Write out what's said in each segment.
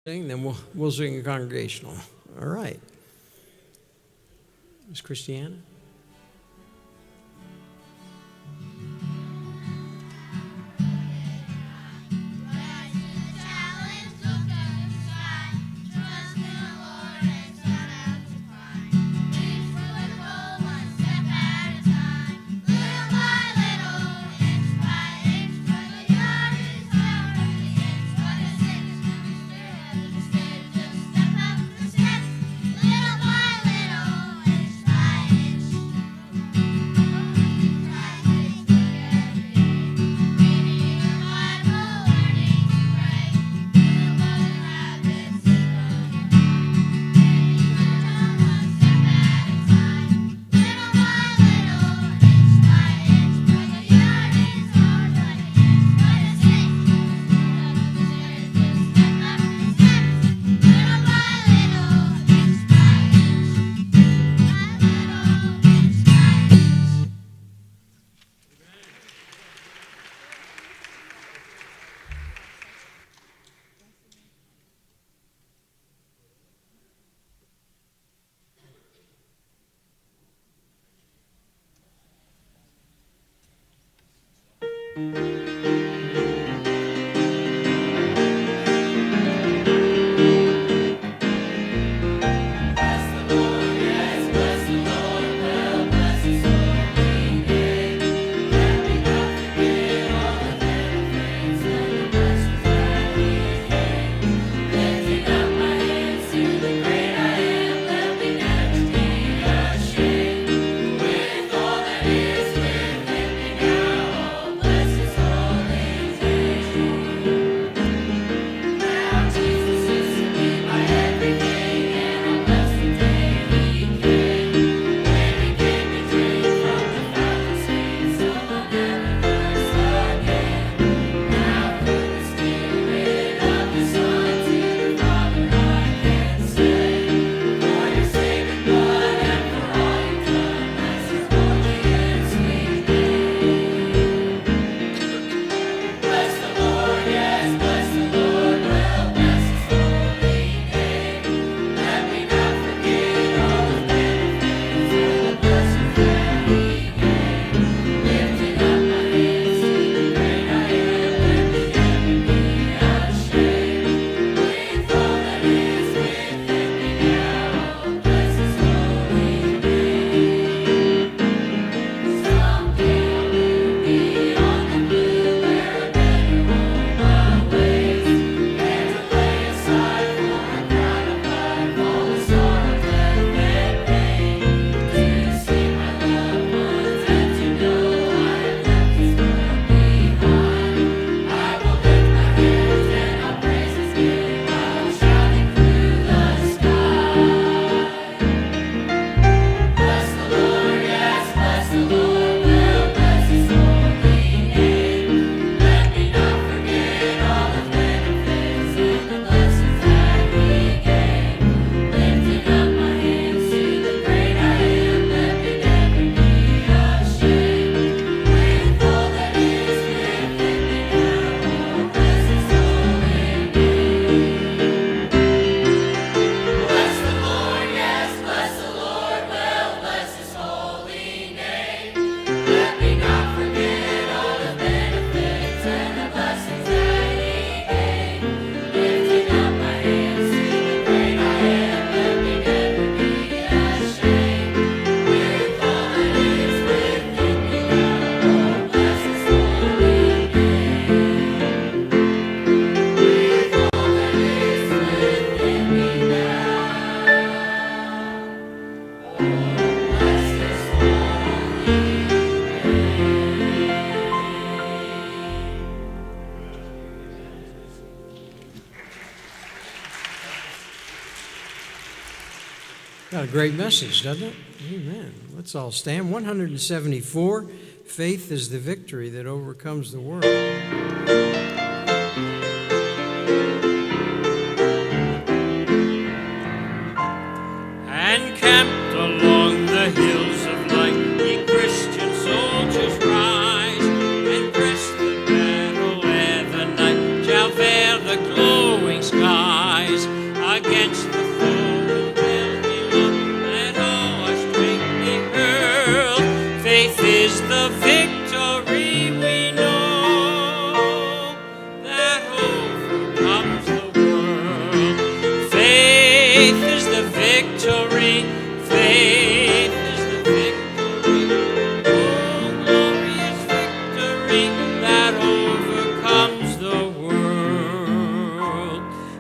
Then we'll sing a congregational. All right. Miss Christiana? Got a great message, doesn't it? Amen. Let's all stand. 174, faith is the victory that overcomes the world. And camped along the hills of light, ye Christian soldiers rise, and press the battle ere the night shall veil the glowing skies.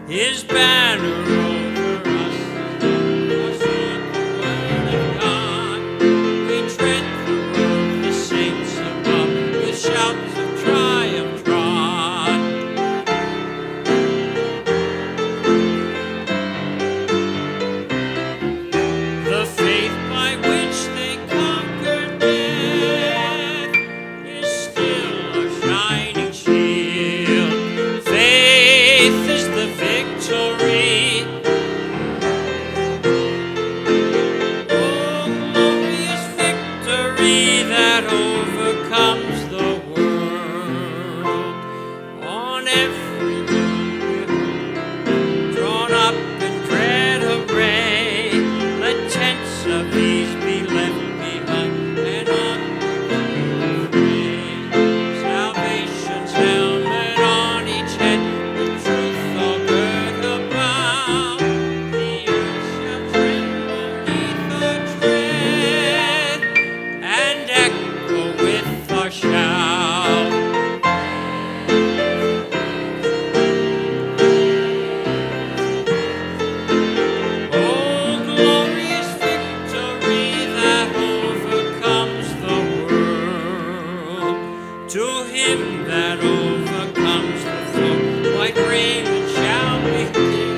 His banner over us is the word of God. We tread the road the saints above with shouts of triumph trod. The faith by which they conquered death is still our shining shield. Faith is the victory. Oh, glorious victory that overcomes the world. On every hill drawn up in dread array, let tents of these be left behind, and onward to the fray. Salvation's helmet on each head, with truth all girt about. The earth shall tremble neath our tread, and echo with our shout. Oh, glorious victory that overcomes the world. To him that overcomes the foe, white raiment shall be given.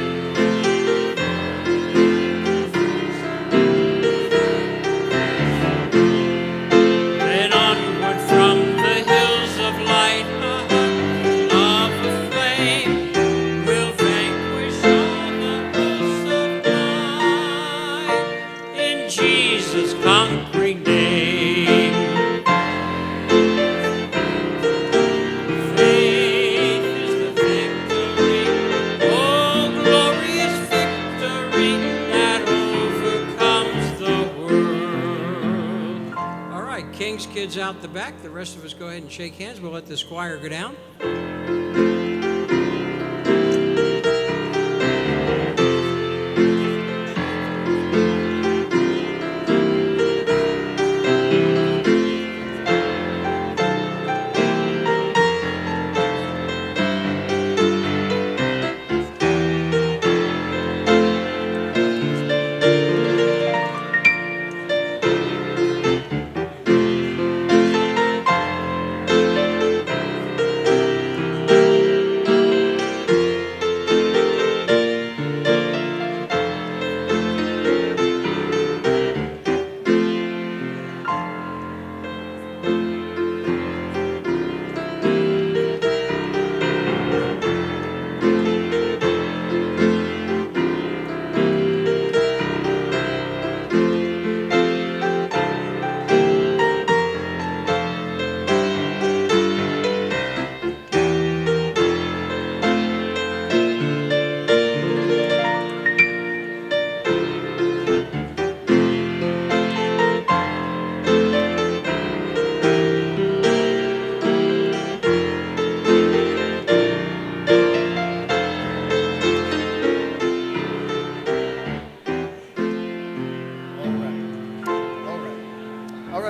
Then onward from the hills of light, a hundred love aflame will vanquish all the hosts of night in Jesus' conquering name. Faith is the victory, oh, glorious victory that overcomes the world. All right, King's kids out the back. The rest of us go ahead and shake hands. We'll let this choir go down.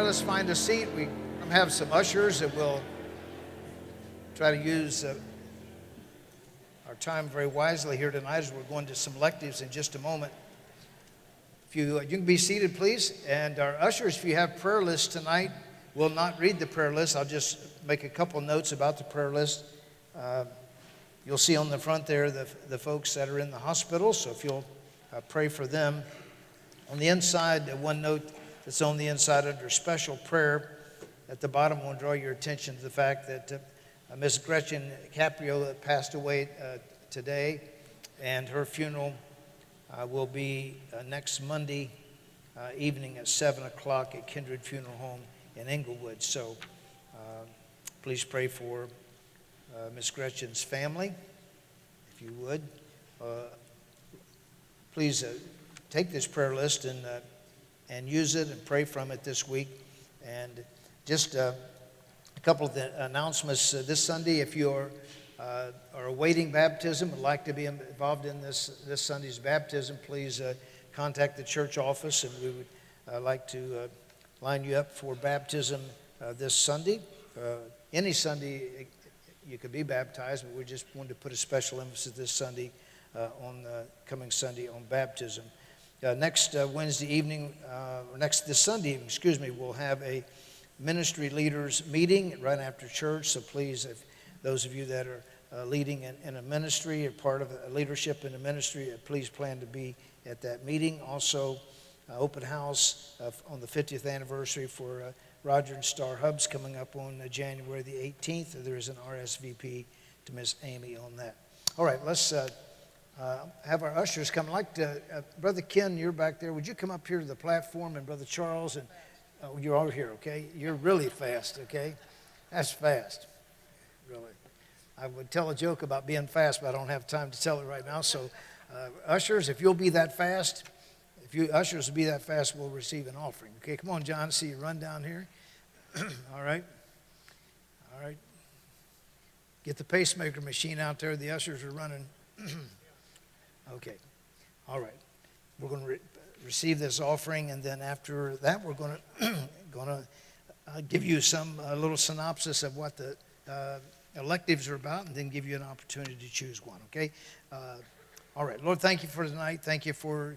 Let's find a seat. We have some ushers that will try to use our time very wisely here tonight as we're going to some electives in just a moment. If you can be seated, please. And our ushers, if you have prayer lists tonight, will not read the prayer list. I'll just make a couple notes about the prayer list. You'll see on the front there the folks that are in the hospital, so if you'll pray for them. On the inside, one note that's on the inside under special prayer, at the bottom, I want to draw your attention to the fact that Miss Gretchen Caprio passed away today, and her funeral will be next Monday evening at 7 o'clock at Kindred Funeral Home in Englewood. So please pray for Miss Gretchen's family, if you would. Please take this prayer list and use it and pray from it this week. And just a couple of the announcements this Sunday. If you are awaiting baptism, would like to be involved in this Sunday's baptism, please contact the church office, and we would like to line you up for baptism this Sunday. Any Sunday you could be baptized, but we just wanted to put a special emphasis this Sunday on coming Sunday on baptism. Next Wednesday evening, or this Sunday evening, excuse me, we'll have a ministry leaders meeting right after church. So please, if those of you that are leading in a ministry or part of a leadership in a ministry, please plan to be at that meeting. Also, open house on the 50th anniversary for Roger and Star Hubs coming up on January the 18th. There is an RSVP to Miss Amy on that. All right, let's have our ushers come. I'd like to, Brother Ken, you're back there. Would you come up here to the platform? And Brother Charles, and you're over here, okay? You're really fast, okay? That's fast, really. I would tell a joke about being fast, but I don't have time to tell it right now. So, ushers, if you'll be that fast, if you ushers will be that fast, we'll receive an offering. Okay, come on, John. I see you run down here. All right. All right. Get the pacemaker machine out there. The ushers are running. Okay. All right. We're going to receive this offering, and then after that, we're going to give you a little synopsis of what the electives are about, and then give you an opportunity to choose one. Okay. All right. Lord, thank you for tonight. Thank you for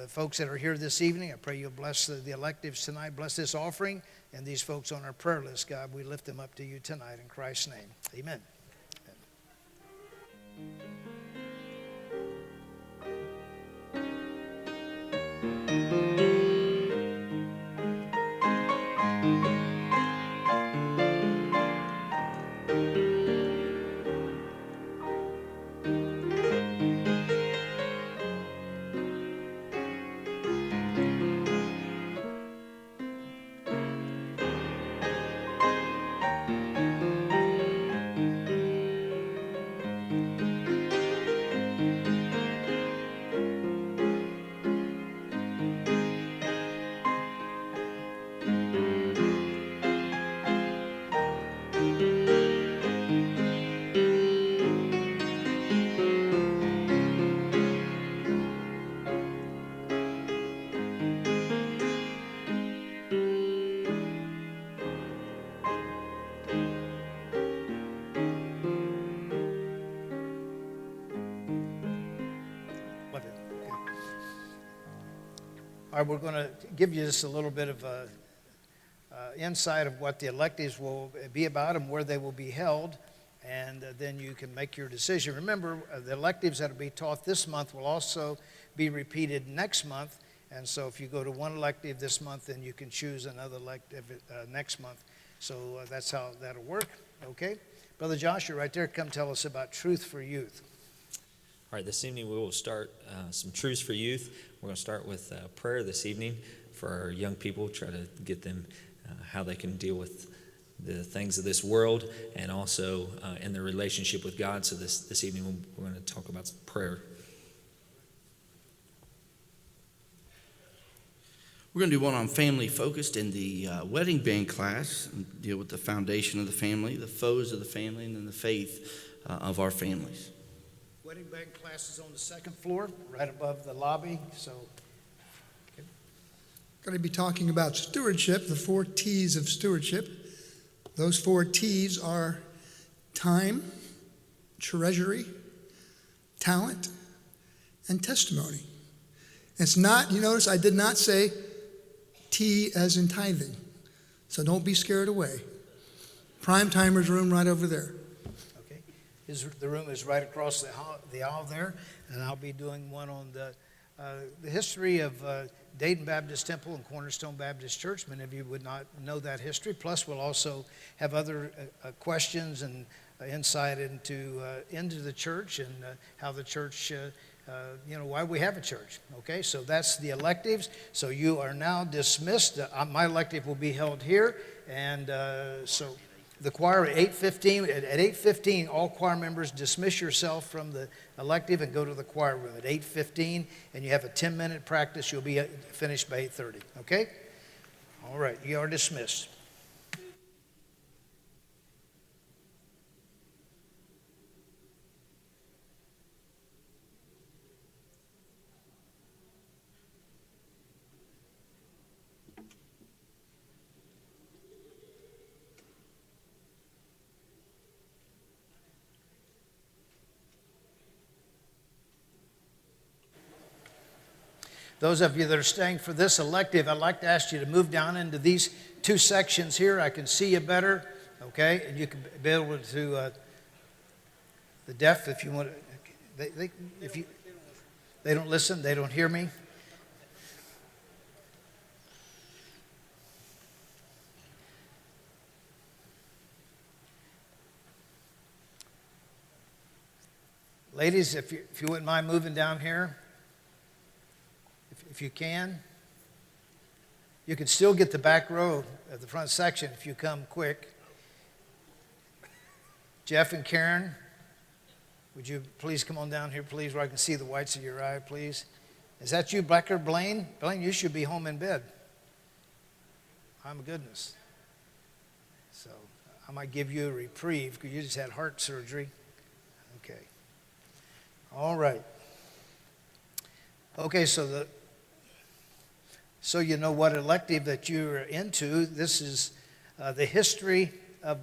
folks that are here this evening. I pray you'll bless the electives tonight. Bless this offering and these folks on our prayer list, God. We lift them up to you tonight in Christ's name. Amen. All right, we're going to give you just a little bit of insight of what the electives will be about and where they will be held, and then you can make your decision. Remember, the electives that will be taught this month will also be repeated next month, and so if you go to one elective this month, then you can choose another elective next month. So that's how that'll work, okay? Brother Josh, you're right there. Come tell us about Truth for Youth. All right, this evening we will start some Truths for Youth. We're going to start with prayer this evening for our young people, try to get them how they can deal with the things of this world and also in their relationship with God. So this evening we're going to talk about prayer. We're going to do one on family focused in the wedding band class and deal with the foundation of the family, the foes of the family, and then the faith of our families. Wedding band class is on the second floor, right above the lobby. So, okay. Going to be talking about stewardship, the 4 T's of stewardship. Those 4 T's are time, treasury, talent, and testimony. It's not, you notice I did not say T as in tithing. So don't be scared away. Prime Timer's room right over there. Okay. The room is right across the aisle there, and I'll be doing one on the history of Dayton Baptist Temple and Cornerstone Baptist Church. Many of you would not know that history. Plus, we'll also have other questions and insight into the church and how the church, why we have a church. Okay, so that's the electives. So you are now dismissed. My elective will be held here, and so the choir at 8:15. At 8:15, all choir members dismiss yourself from the elective and go to the choir room at 8:15, and you have a 10-minute practice. You'll be finished by 8:30. Okay? All right, you are dismissed. Those of you that are staying for this elective, I'd like to ask you to move down into these two sections here. I can see you better, okay? And you can be able to, the deaf, if you want to, they don't listen, they don't hear me. Ladies, if you wouldn't mind moving down here, if you can. You can still get the back row of the front section if you come quick. Jeff and Karen, would you please come on down here, please, where I can see the whites of your eye, please? Is that you, Becker Blaine? Blaine, you should be home in bed. Oh, my goodness. So I might give you a reprieve because you just had heart surgery. Okay. All right. Okay, so you know what elective that you're into. This is the history of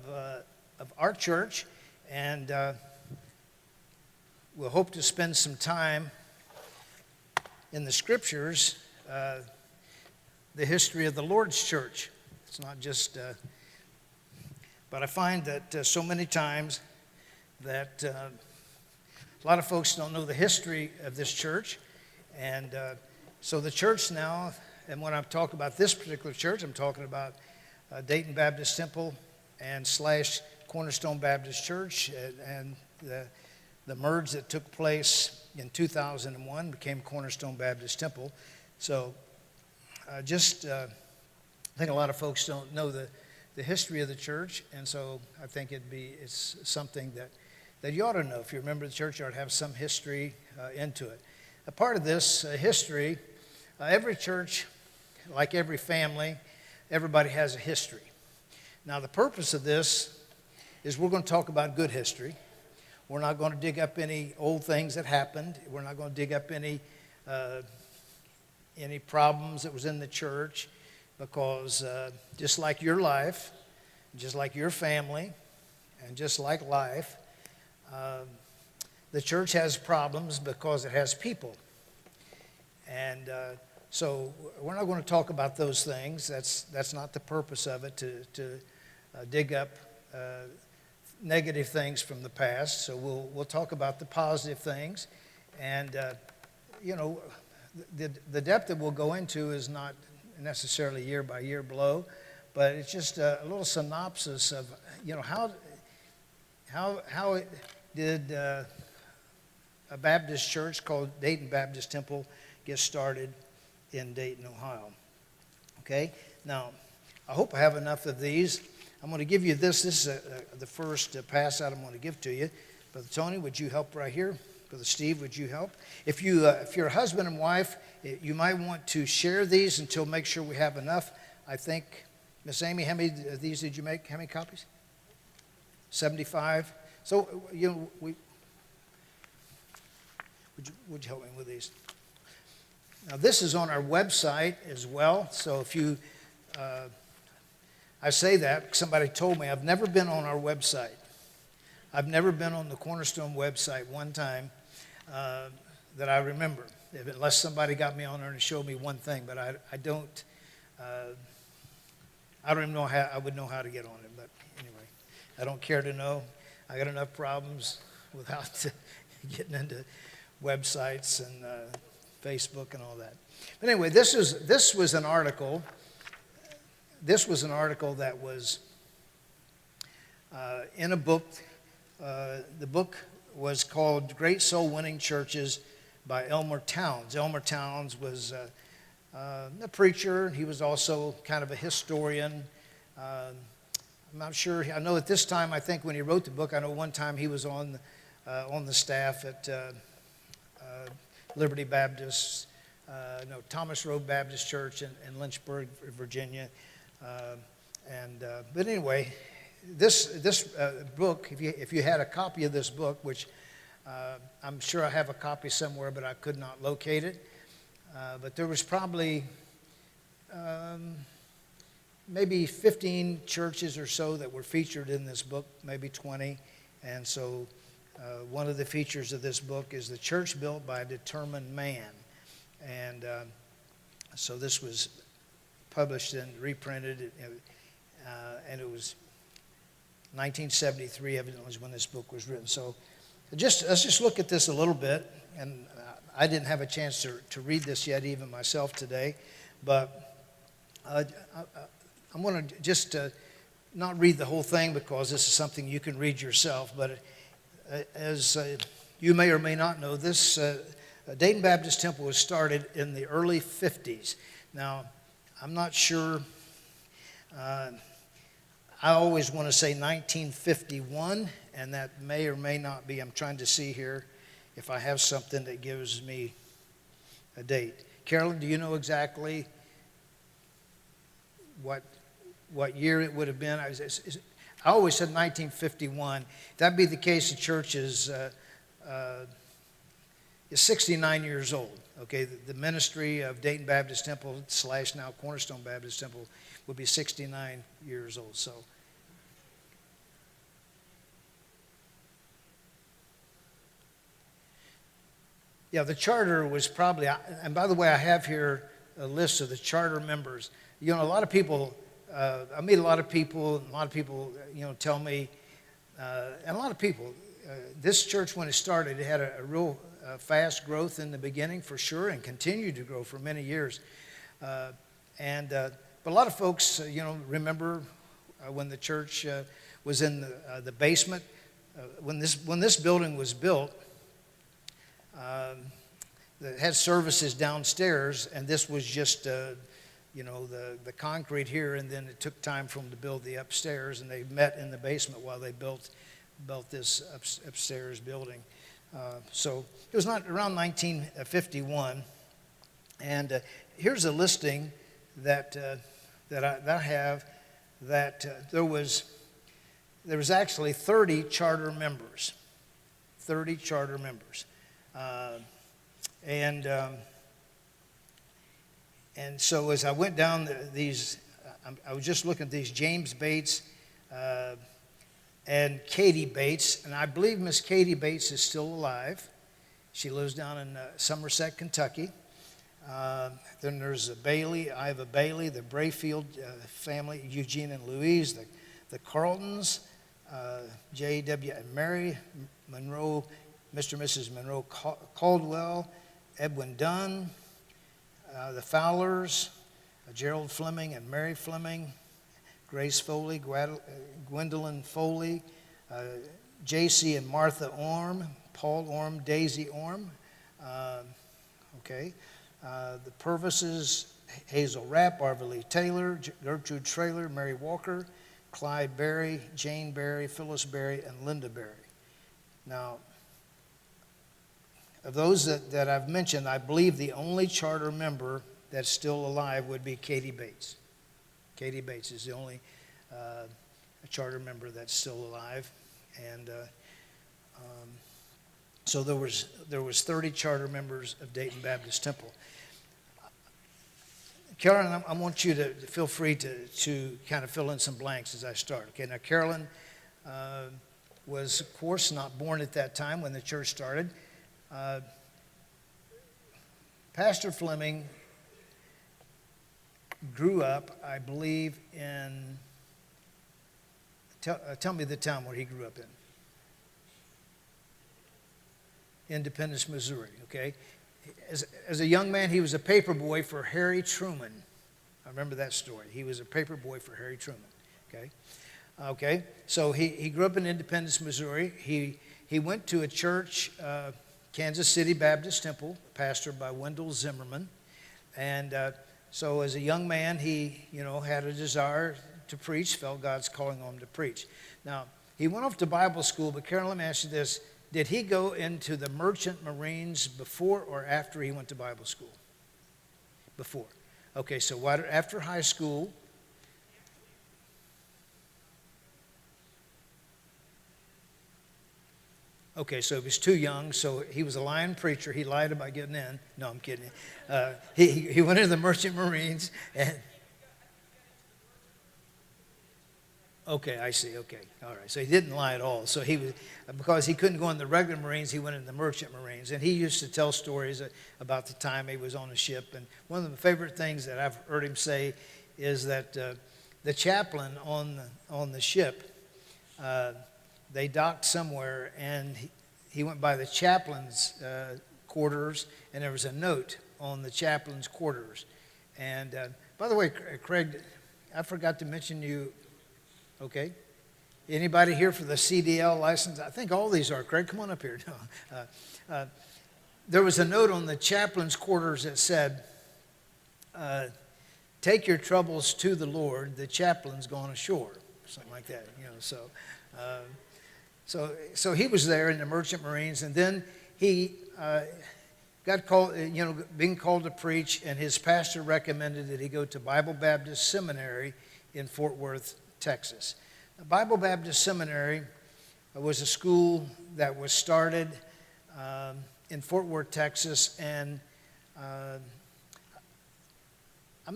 our church, and we'll hope to spend some time in the scriptures, the history of the Lord's church. It's not just, but I find that so many times that a lot of folks don't know the history of this church, and so the church now, and when I talk about this particular church, I'm talking about Dayton Baptist Temple and / Cornerstone Baptist Church, and the merge that took place in 2001 became Cornerstone Baptist Temple. So I think a lot of folks don't know the history of the church, and so I think it's something that you ought to know. If you remember the church, you ought to have some history into it. A part of this history, every church, like every family, everybody has a history. Now, the purpose of this is we're going to talk about good history. We're not going to dig up any old things that happened. We're not going to dig up any problems that was in the church, because just like your life, just like your family, and just like life, the church has problems because it has people. And so we're not going to talk about those things. That's not the purpose of it, to dig up negative things from the past. So we'll talk about the positive things. And, the depth that we'll go into is not necessarily year by year blow, but it's just a little synopsis of, how it did a Baptist church called Dayton Baptist Temple get started in Dayton, Ohio. Okay? Now, I hope I have enough of these. I'm going to give you this. This is the first pass out I'm going to give to you. Brother Tony, would you help right here? Brother Steve, would you help? If you're a husband and wife, you might want to share these until make sure we have enough. I think, Miss Amy, how many of these did you make? How many copies? 75. So, would you help me with these? Now, this is on our website as well. So if you, I say that, somebody told me, I've never been on our website. I've never been on the Cornerstone website one time that I remember, unless somebody got me on there and showed me one thing. But I don't even know how I would know how to get on it. But anyway, I don't care to know. I got enough problems without getting into websites and Facebook and all that. But anyway, this was an article. This was an article that was in a book. The book was called Great Soul Winning Churches by Elmer Towns. Elmer Towns was a preacher. He was also kind of a historian. I'm not sure. I know at this time, I think when he wrote the book, I know one time he was on the staff at Liberty Baptist, Thomas Road Baptist Church in Lynchburg, Virginia. But anyway, this book, if you had a copy of this book, which I'm sure I have a copy somewhere, but I could not locate it. But there was probably maybe 15 churches or so that were featured in this book, maybe 20. And so one of the features of this book is the church built by a determined man. And So this was published and reprinted, and it was 1973, evidently, was when this book was written. So let's just look at this a little bit. And I didn't have a chance to read this yet, even myself today. But I'm going to just not read the whole thing, because this is something you can read yourself. But as you may or may not know, this Dayton Baptist Temple was started in the early 50s. Now, I'm not sure. I always want to say 1951, and that may or may not be. I'm trying to see here if I have something that gives me a date. Carolyn, do you know exactly what year it would have been? I always said 1951. If that be the case, the church is 69 years old. Okay, the ministry of Dayton Baptist Temple / now Cornerstone Baptist Temple would be 69 years old. So. Yeah, the charter was probably, and by the way, I have here a list of the charter members. You know, a lot of people, I meet a lot of people, tell me, and a lot of people, this church, when it started, it had a real fast growth in the beginning, for sure, and continued to grow for many years. But a lot of folks, remember when the church was in the basement. When this building was built, that had services downstairs, and this was just the concrete here, and then it took time for them to build the upstairs, and they met in the basement while they built this upstairs building. So it was not around 1951, and here's a listing that I have, that there was actually 30 charter members. 30 charter members. And so as I went down these, I was just looking at these: James Bates and Katie Bates, and I believe Miss Katie Bates is still alive. She lives down in Somerset, Kentucky. Then there's Iva Bailey, the Brayfield family, Eugene and Louise, the Carltons, J.W. and Mary Monroe, Mr. and Mrs. Monroe Caldwell, Edwin Dunn, the Fowlers, Gerald Fleming and Mary Fleming, Grace Foley, Gwendolyn Foley, J.C. and Martha Orm, Paul Orm, Daisy Orm, the Purvises, Hazel Rapp, Arvely Taylor, Gertrude Traylor, Mary Walker, Clyde Berry, Jane Berry, Phyllis Berry, and Linda Berry. Now, of those that I've mentioned, I believe the only charter member that's still alive would be Katie Bates. Katie Bates is the only charter member that's still alive, and so there was 30 charter members of Dayton Baptist Temple. Carolyn, I want you to feel free to kind of fill in some blanks as I start. Okay, now Carolyn was, of course, not born at that time when the church started. Pastor Fleming grew up, I believe, in, tell me the town where he grew up in. Independence, Missouri, okay? As a young man, he was a paper boy for Harry Truman. I remember that story. He was a paper boy for Harry Truman, okay? Okay, so he grew up in Independence, Missouri. He went to a church, Kansas City Baptist Temple, pastored by Wendell Zimmerman. And so as a young man, he, had a desire to preach, felt God's calling on him to preach. Now, he went off to Bible school, but Carolyn, let me ask you this. Did he go into the Merchant Marines before or after he went to Bible school? Before. Okay, so after high school, okay, so he was too young, so he was a lying preacher. He lied about getting in. No, I'm kidding. He went into the Merchant Marines. And Okay, I see. Okay, all right. So he didn't lie at all. So he was, because he couldn't go in the regular Marines, he went in the merchant Marines. And he used to tell stories about the time he was on a ship. And one of the favorite things that I've heard him say is that the chaplain on the ship, they docked somewhere, and he went by the chaplain's quarters, and there was a note on the chaplain's quarters. And by the way, Craig, I forgot to mention you. Okay. Anybody here for the CDL license? I think all these are. Craig, come on up here. No. There was a note on the chaplain's quarters that said, "Take your troubles to the Lord. The chaplain's gone ashore," something like that. So he was there in the Merchant Marines, and then he got called, being called to preach, and his pastor recommended that he go to Bible Baptist Seminary in Fort Worth, Texas. The Bible Baptist Seminary was a school that was started in Fort Worth, Texas, and I'm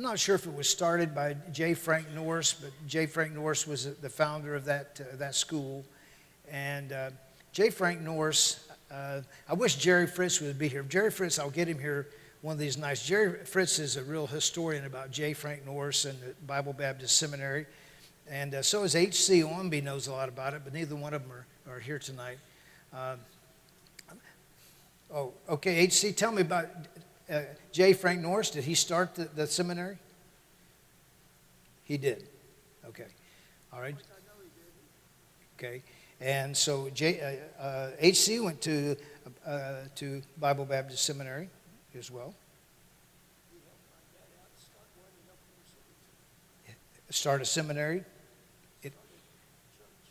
not sure if it was started by J. Frank Norris, but J. Frank Norris was the founder of that school. And J. Frank Norris, I wish Jerry Fritz would be here. Jerry Fritz, I'll get him here one of these nights. Jerry Fritz is a real historian about J. Frank Norris and the Bible Baptist Seminary. And so is H.C. Omby, knows a lot about it, but neither one of them are here tonight. Okay, H.C., tell me about J. Frank Norris. Did he start the seminary? He did. Okay. All right. Okay. And so H.C. went to Bible Baptist Seminary as well. Start a seminary?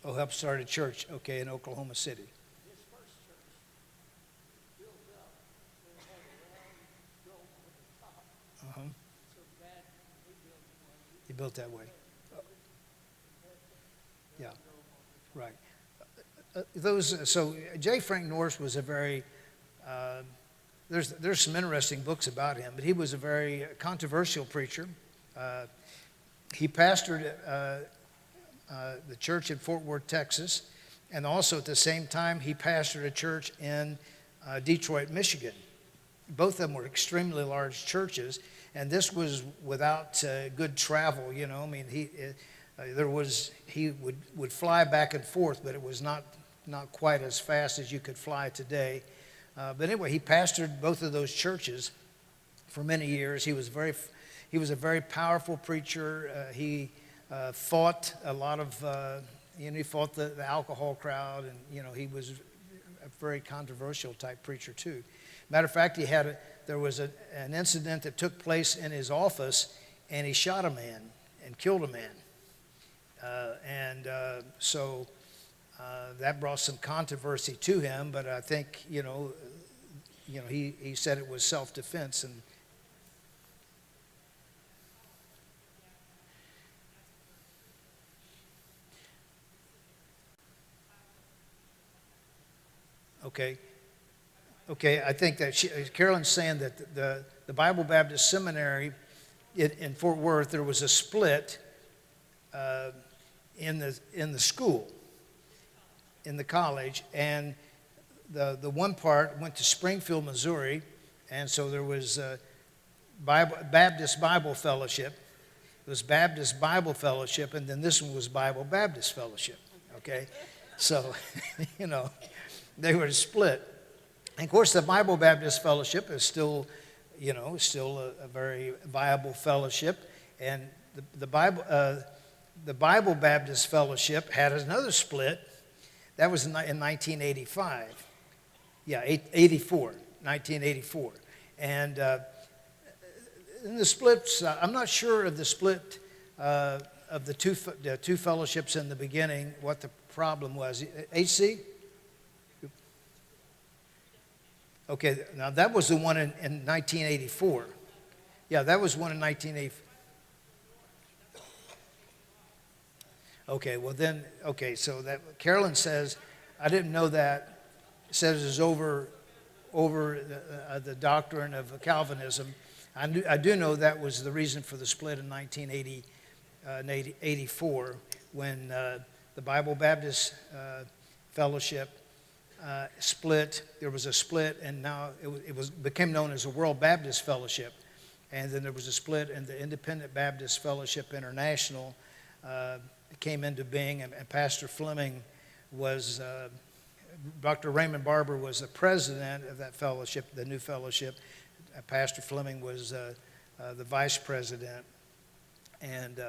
Help start a church, okay, in Oklahoma City. His first church built up, they had a round dome on the top. Uh-huh. So Dad rebuilt one. He built that way. Yeah, right. So J. Frank Norris was a very, there's some interesting books about him, but he was a very controversial preacher. He pastored the church in Fort Worth, Texas, and also at the same time he pastored a church in Detroit, Michigan. Both of them were extremely large churches, and this was without good travel. I mean, he would fly back and forth, but it was not quite as fast as you could fly today. But anyway, he pastored both of those churches for many years. He was a very powerful preacher. He fought a lot of, he fought the alcohol crowd, and he was a very controversial type preacher too. Matter of fact, there was an incident that took place in his office, and he shot a man and killed a man. So that brought some controversy to him, but I think, he said it was self-defense. And Okay, I think that Carolyn's saying that the Bible Baptist Seminary in Fort Worth, there was a split in the school, in the college, and the one part went to Springfield, Missouri, and so there was Baptist Bible Fellowship. It was Baptist Bible Fellowship, and then this one was Bible Baptist Fellowship. Okay, so they were split. And of course, the Bible Baptist Fellowship is still a very viable fellowship, and the Bible Baptist Fellowship had another split. That was in 1985. Yeah, 1984. And in the splits, I'm not sure of the split of the two fellowships in the beginning, what the problem was. HC? Okay, now that was the one in 1984. Yeah, that was one in 1984. Okay, well then, so that Carolyn says, I didn't know that. Says it's over the doctrine of Calvinism. I do know that was the reason for the split in 1984. when the Bible Baptist Fellowship split. There was a split, and now it became known as the World Baptist Fellowship. And then there was a split, and the Independent Baptist Fellowship International came into being, and Pastor Fleming was, Dr. Raymond Barber was the president of that fellowship, the new fellowship. Pastor Fleming was the vice president. And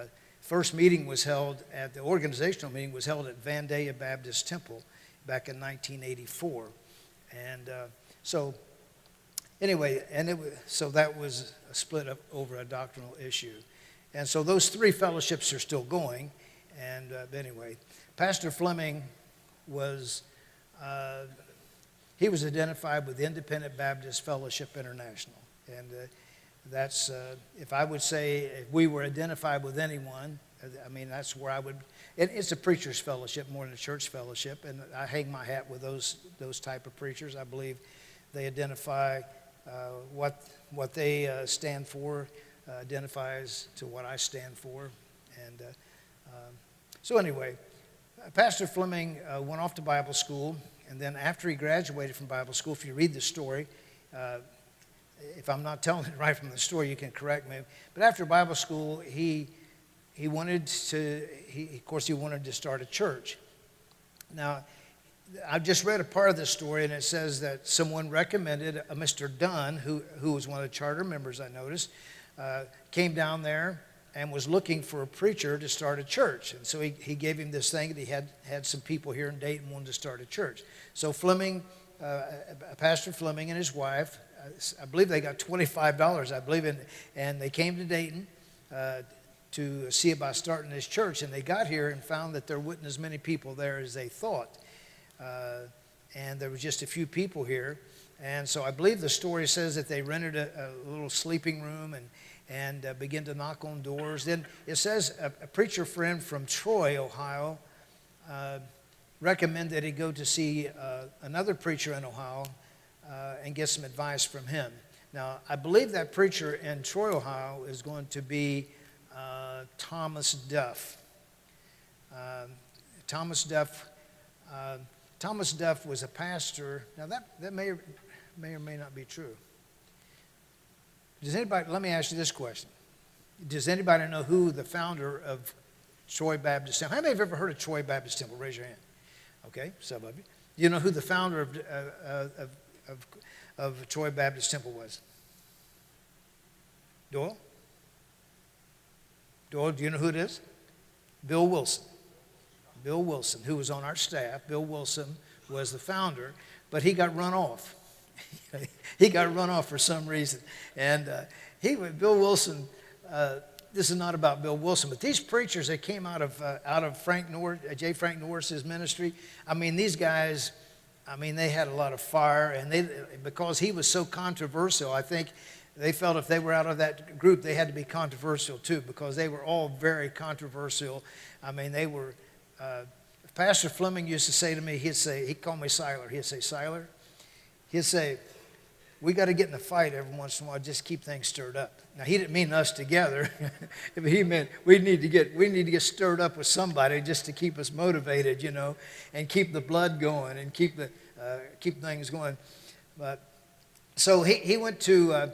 first meeting was held at, the organizational meeting was held at Vandalia Baptist Temple back in 1984. And so anyway, so that was a split up over a doctrinal issue. And so those three fellowships are still going. And anyway, Pastor Fleming was, he was identified with the Independent Baptist Fellowship International. And that's, if I would say, if we were identified with anyone, I mean, that's where I would, it's a preacher's fellowship more than a church fellowship. And I hang my hat with those type of preachers. I believe they identify what they stand for, identifies to what I stand for. And so anyway, Pastor Fleming went off to Bible school, and then after he graduated from Bible school, if you read the story, if I'm not telling it right from the story, you can correct me. But after Bible school, he wanted to, of course, he wanted to start a church. Now, I've just read a part of this story, and it says that someone recommended a Mr. Dunn, who was one of the charter members, I noticed, came down there and was looking for a preacher to start a church. And so he gave him this thing that he had some people here in Dayton wanted to start a church. So Fleming, Pastor Fleming and his wife, I believe they got $25, I believe, and they came to Dayton to see about starting this church. And they got here and found that there wasn't as many people there as they thought. And there was just a few people here. And so I believe the story says that they rented a little sleeping room and began to knock on doors. Then it says a preacher friend from Troy, Ohio, recommended that he go to see another preacher in Ohio and get some advice from him. Now, I believe that preacher in Troy, Ohio is going to be Thomas Duff. Thomas Duff was a pastor. Now, that may or may not be true. Does anybody, let me ask you this question. Does anybody know who the founder of Troy Baptist Temple? How many have ever heard of Troy Baptist Temple? Raise your hand. Okay, some of you. Do you know who the founder of Troy Baptist Temple was? Doyle? Doyle, do you know who it is? Bill Wilson. Bill Wilson, who was on our staff. Bill Wilson was the founder, but he got run off. He got run off for some reason. And Bill Wilson, this is not about Bill Wilson, but these preachers that came out of Frank Norris, J. Frank Norris's ministry, I mean, these guys, I mean, they had a lot of fire, and because he was so controversial, I think they felt if they were out of that group, they had to be controversial too, because they were all very controversial. I mean, they were, Pastor Fleming used to say to me, he'd call me Siler. He'd say, Siler, he'd say, we got to get in a fight every once in a while, just keep things stirred up. Now, he didn't mean us together. He meant we need to get stirred up with somebody just to keep us motivated, you know, and keep the blood going and keep things going. But so he went to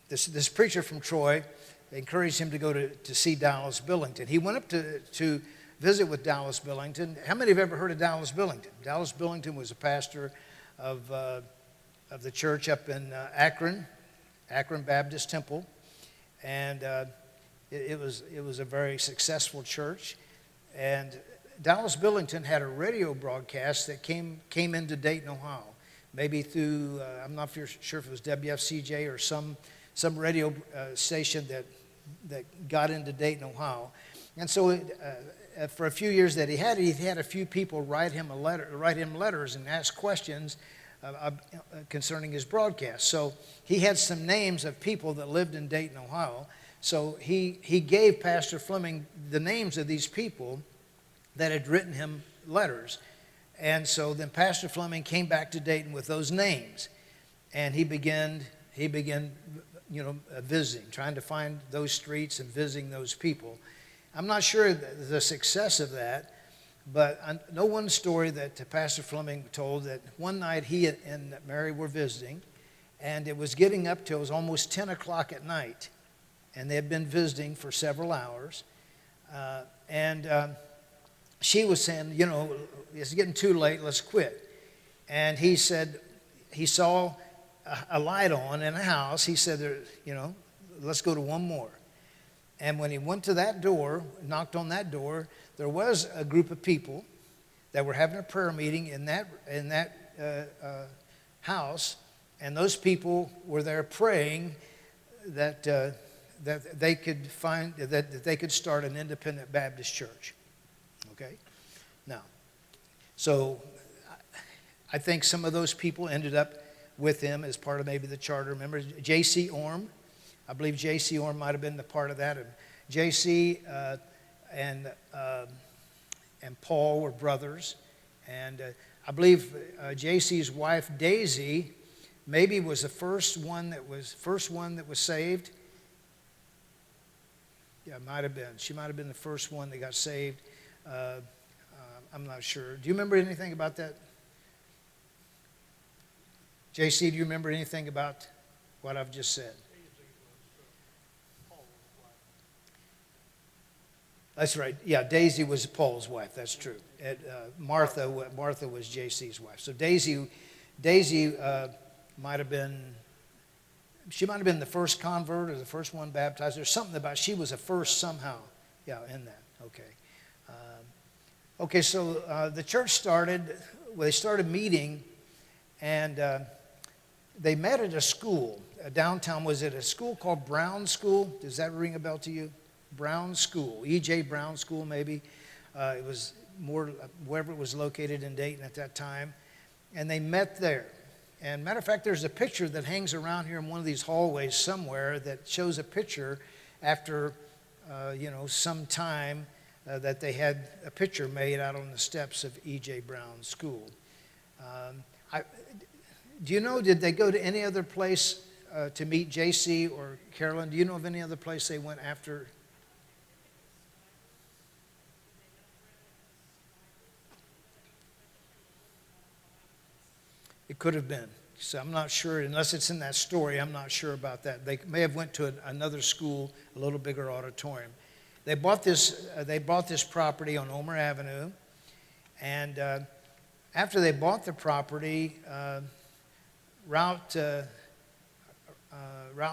this preacher from Troy. They encouraged him to go to see Dallas Billington. He went up to visit with Dallas Billington. How many have ever heard of Dallas Billington? Dallas Billington was a pastor of the church up in Akron Baptist Temple, and it was a very successful church. And Dallas Billington had a radio broadcast that came into Dayton, Ohio, maybe through I'm not sure if it was WFCJ or some radio station that got into Dayton, Ohio. And so for a few years that he had a few people write him letters and ask questions concerning his broadcast. So he had some names of people that lived in Dayton, Ohio. So he gave Pastor Fleming the names of these people that had written him letters. And so then Pastor Fleming came back to Dayton with those names, and he began visiting, trying to find those streets and visiting those people. I'm not sure the success of that, but I know one story that Pastor Fleming told, that one night he and Mary were visiting, and it was getting up till it was almost 10 o'clock at night, and they had been visiting for several hours. She was saying, you know, it's getting too late, let's quit. And he said he saw a light on in a house. He said, you know, let's go to one more. And when he went to that door, knocked on that door, there was a group of people that were having a prayer meeting in that house, and those people were there praying that they could start an independent Baptist church. Okay, now, so I think some of those people ended up with him as part of maybe the charter. Remember J.C. Orm? I believe J.C. Orm might have been the part of that. And J.C. And Paul were brothers, and I believe J.C.'s wife Daisy maybe was the first one that was saved. Yeah, might have been. She might have been the first one that got saved. I'm not sure. Do you remember anything about that? J.C., do you remember anything about what I've just said? That's right. Yeah, Daisy was Paul's wife. That's true. Martha was J.C.'s wife. So Daisy might have been. She might have been the first convert or the first one baptized. There's something about she was the first somehow. Yeah, in that. Okay. Okay. So the church started. Well, they started meeting, and they met at a school downtown. Was it a school called Brown School? Does that ring a bell to you? Brown School, E.J. Brown School, maybe. It was more wherever it was located in Dayton at that time, and they met there. And matter of fact, there's a picture that hangs around here in one of these hallways somewhere that shows a picture after, some time that they had a picture made out on the steps of E.J. Brown School. Do you know, did they go to any other place to meet J.C. or Carolyn? Do you know of any other place they went after? It could have been. So I'm not sure, unless it's in that story, I'm not sure about that. They may have went to another school, a little bigger auditorium. They bought this property on Omer Avenue, and after they bought the property, Route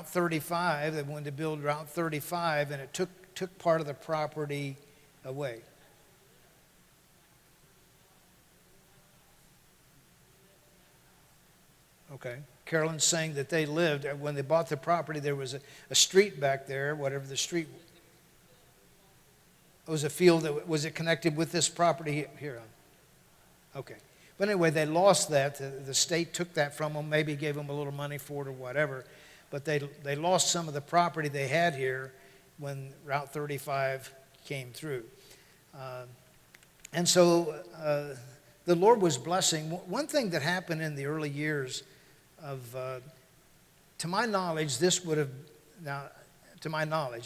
35, they wanted to build Route 35, and it took part of the property away. Okay. Carolyn's saying that they lived, when they bought the property, there was a street back there, whatever the street. It was a field was it connected with this property here? Okay. But anyway, they lost that. The state took that from them, maybe gave them a little money for it or whatever. But they lost some of the property they had here when Route 35 came through. And so the Lord was blessing. One thing that happened in the early years to my knowledge,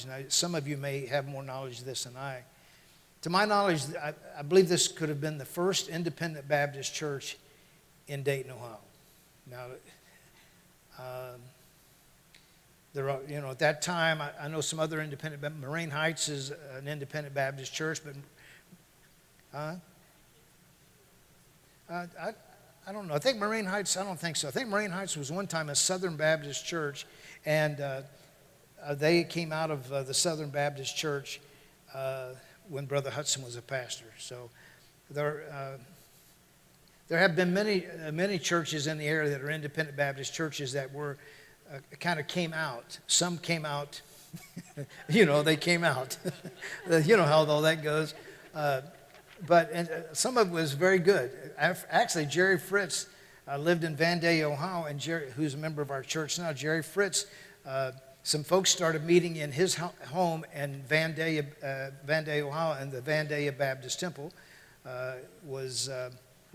now some of you may have more knowledge of this than I. To my knowledge, I believe this could have been the first independent Baptist church in Dayton, Ohio. Now, at that time, I know some other independent, Moraine Heights is an independent Baptist church, but I don't know. I think Moraine Heights, I don't think so. I think Moraine Heights was one time a Southern Baptist church, and they came out of the Southern Baptist church when Brother Hudson was a pastor. So there have been many churches in the area that are independent Baptist churches that were kind of came out. Some came out, they came out. You know how all that goes. But some of it was very good. Actually, Jerry Fritz lived in Vandalia, Ohio, and Jerry, who's a member of our church now, Jerry Fritz, some folks started meeting in his home in Vandalia, Ohio, and the Vandalia Baptist Temple was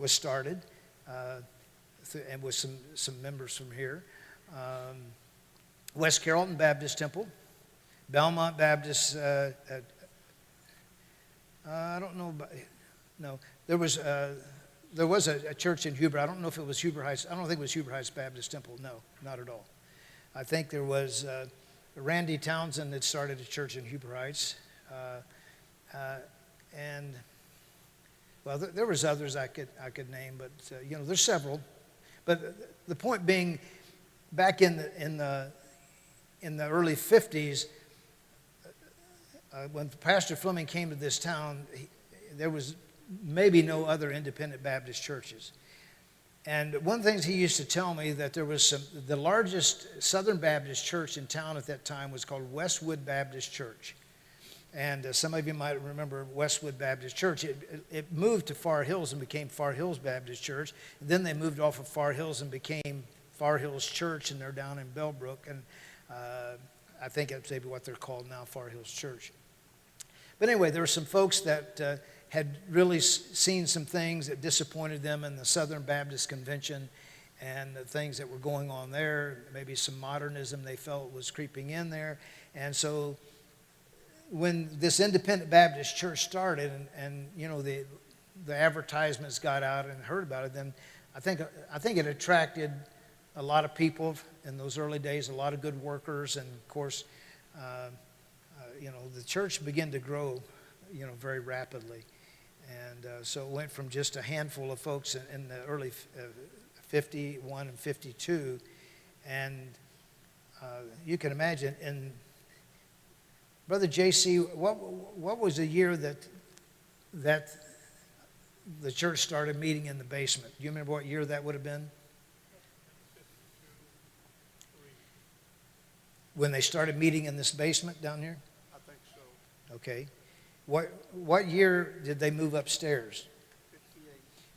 started, and with some members from here. West Carrollton Baptist Temple, Belmont Baptist I don't know about, no, there was a church in Huber. I don't know if it was Huber Heights. I don't think it was Huber Heights Baptist Temple. No, not at all. I think there was Randy Townsend that started a church in Huber Heights. And, well, there was others I could name, but, there's several. But the point being, back in the early 50s, when Pastor Fleming came to this town, there was maybe no other independent Baptist churches. And one of the things he used to tell me that there was the largest Southern Baptist church in town at that time was called Westwood Baptist Church. And some of you might remember Westwood Baptist Church. It moved to Far Hills and became Far Hills Baptist Church. And then they moved off of Far Hills and became Far Hills Church, and they're down in Bellbrook. And I think that's maybe what they're called now, Far Hills Church. But anyway, there were some folks that had really seen some things that disappointed them in the Southern Baptist Convention and the things that were going on there. Maybe some modernism they felt was creeping in there. And so when this independent Baptist church started and the advertisements got out and heard about it, then I think it attracted a lot of people in those early days, a lot of good workers, and of course, the church began to grow, very rapidly. And so it went from just a handful of folks in the early 51 and 52, and you can imagine. And Brother J.C., what was the year that the church started meeting in the basement? Do you remember what year that would have been? When they started meeting in this basement down here? I think so. Okay. What year did they move upstairs? 58.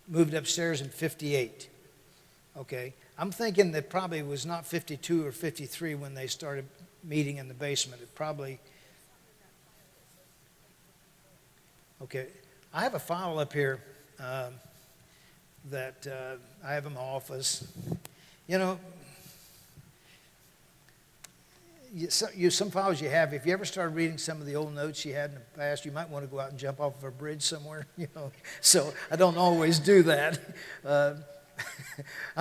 Moved upstairs in 58. Okay. I'm thinking that probably was not 52 or 53 when they started meeting in the basement. It probably... Okay. I have a file up here that I have in my office. Some files you have, if you ever started reading some of the old notes you had in the past, you might want to go out and jump off of a bridge somewhere, So I don't always do that. I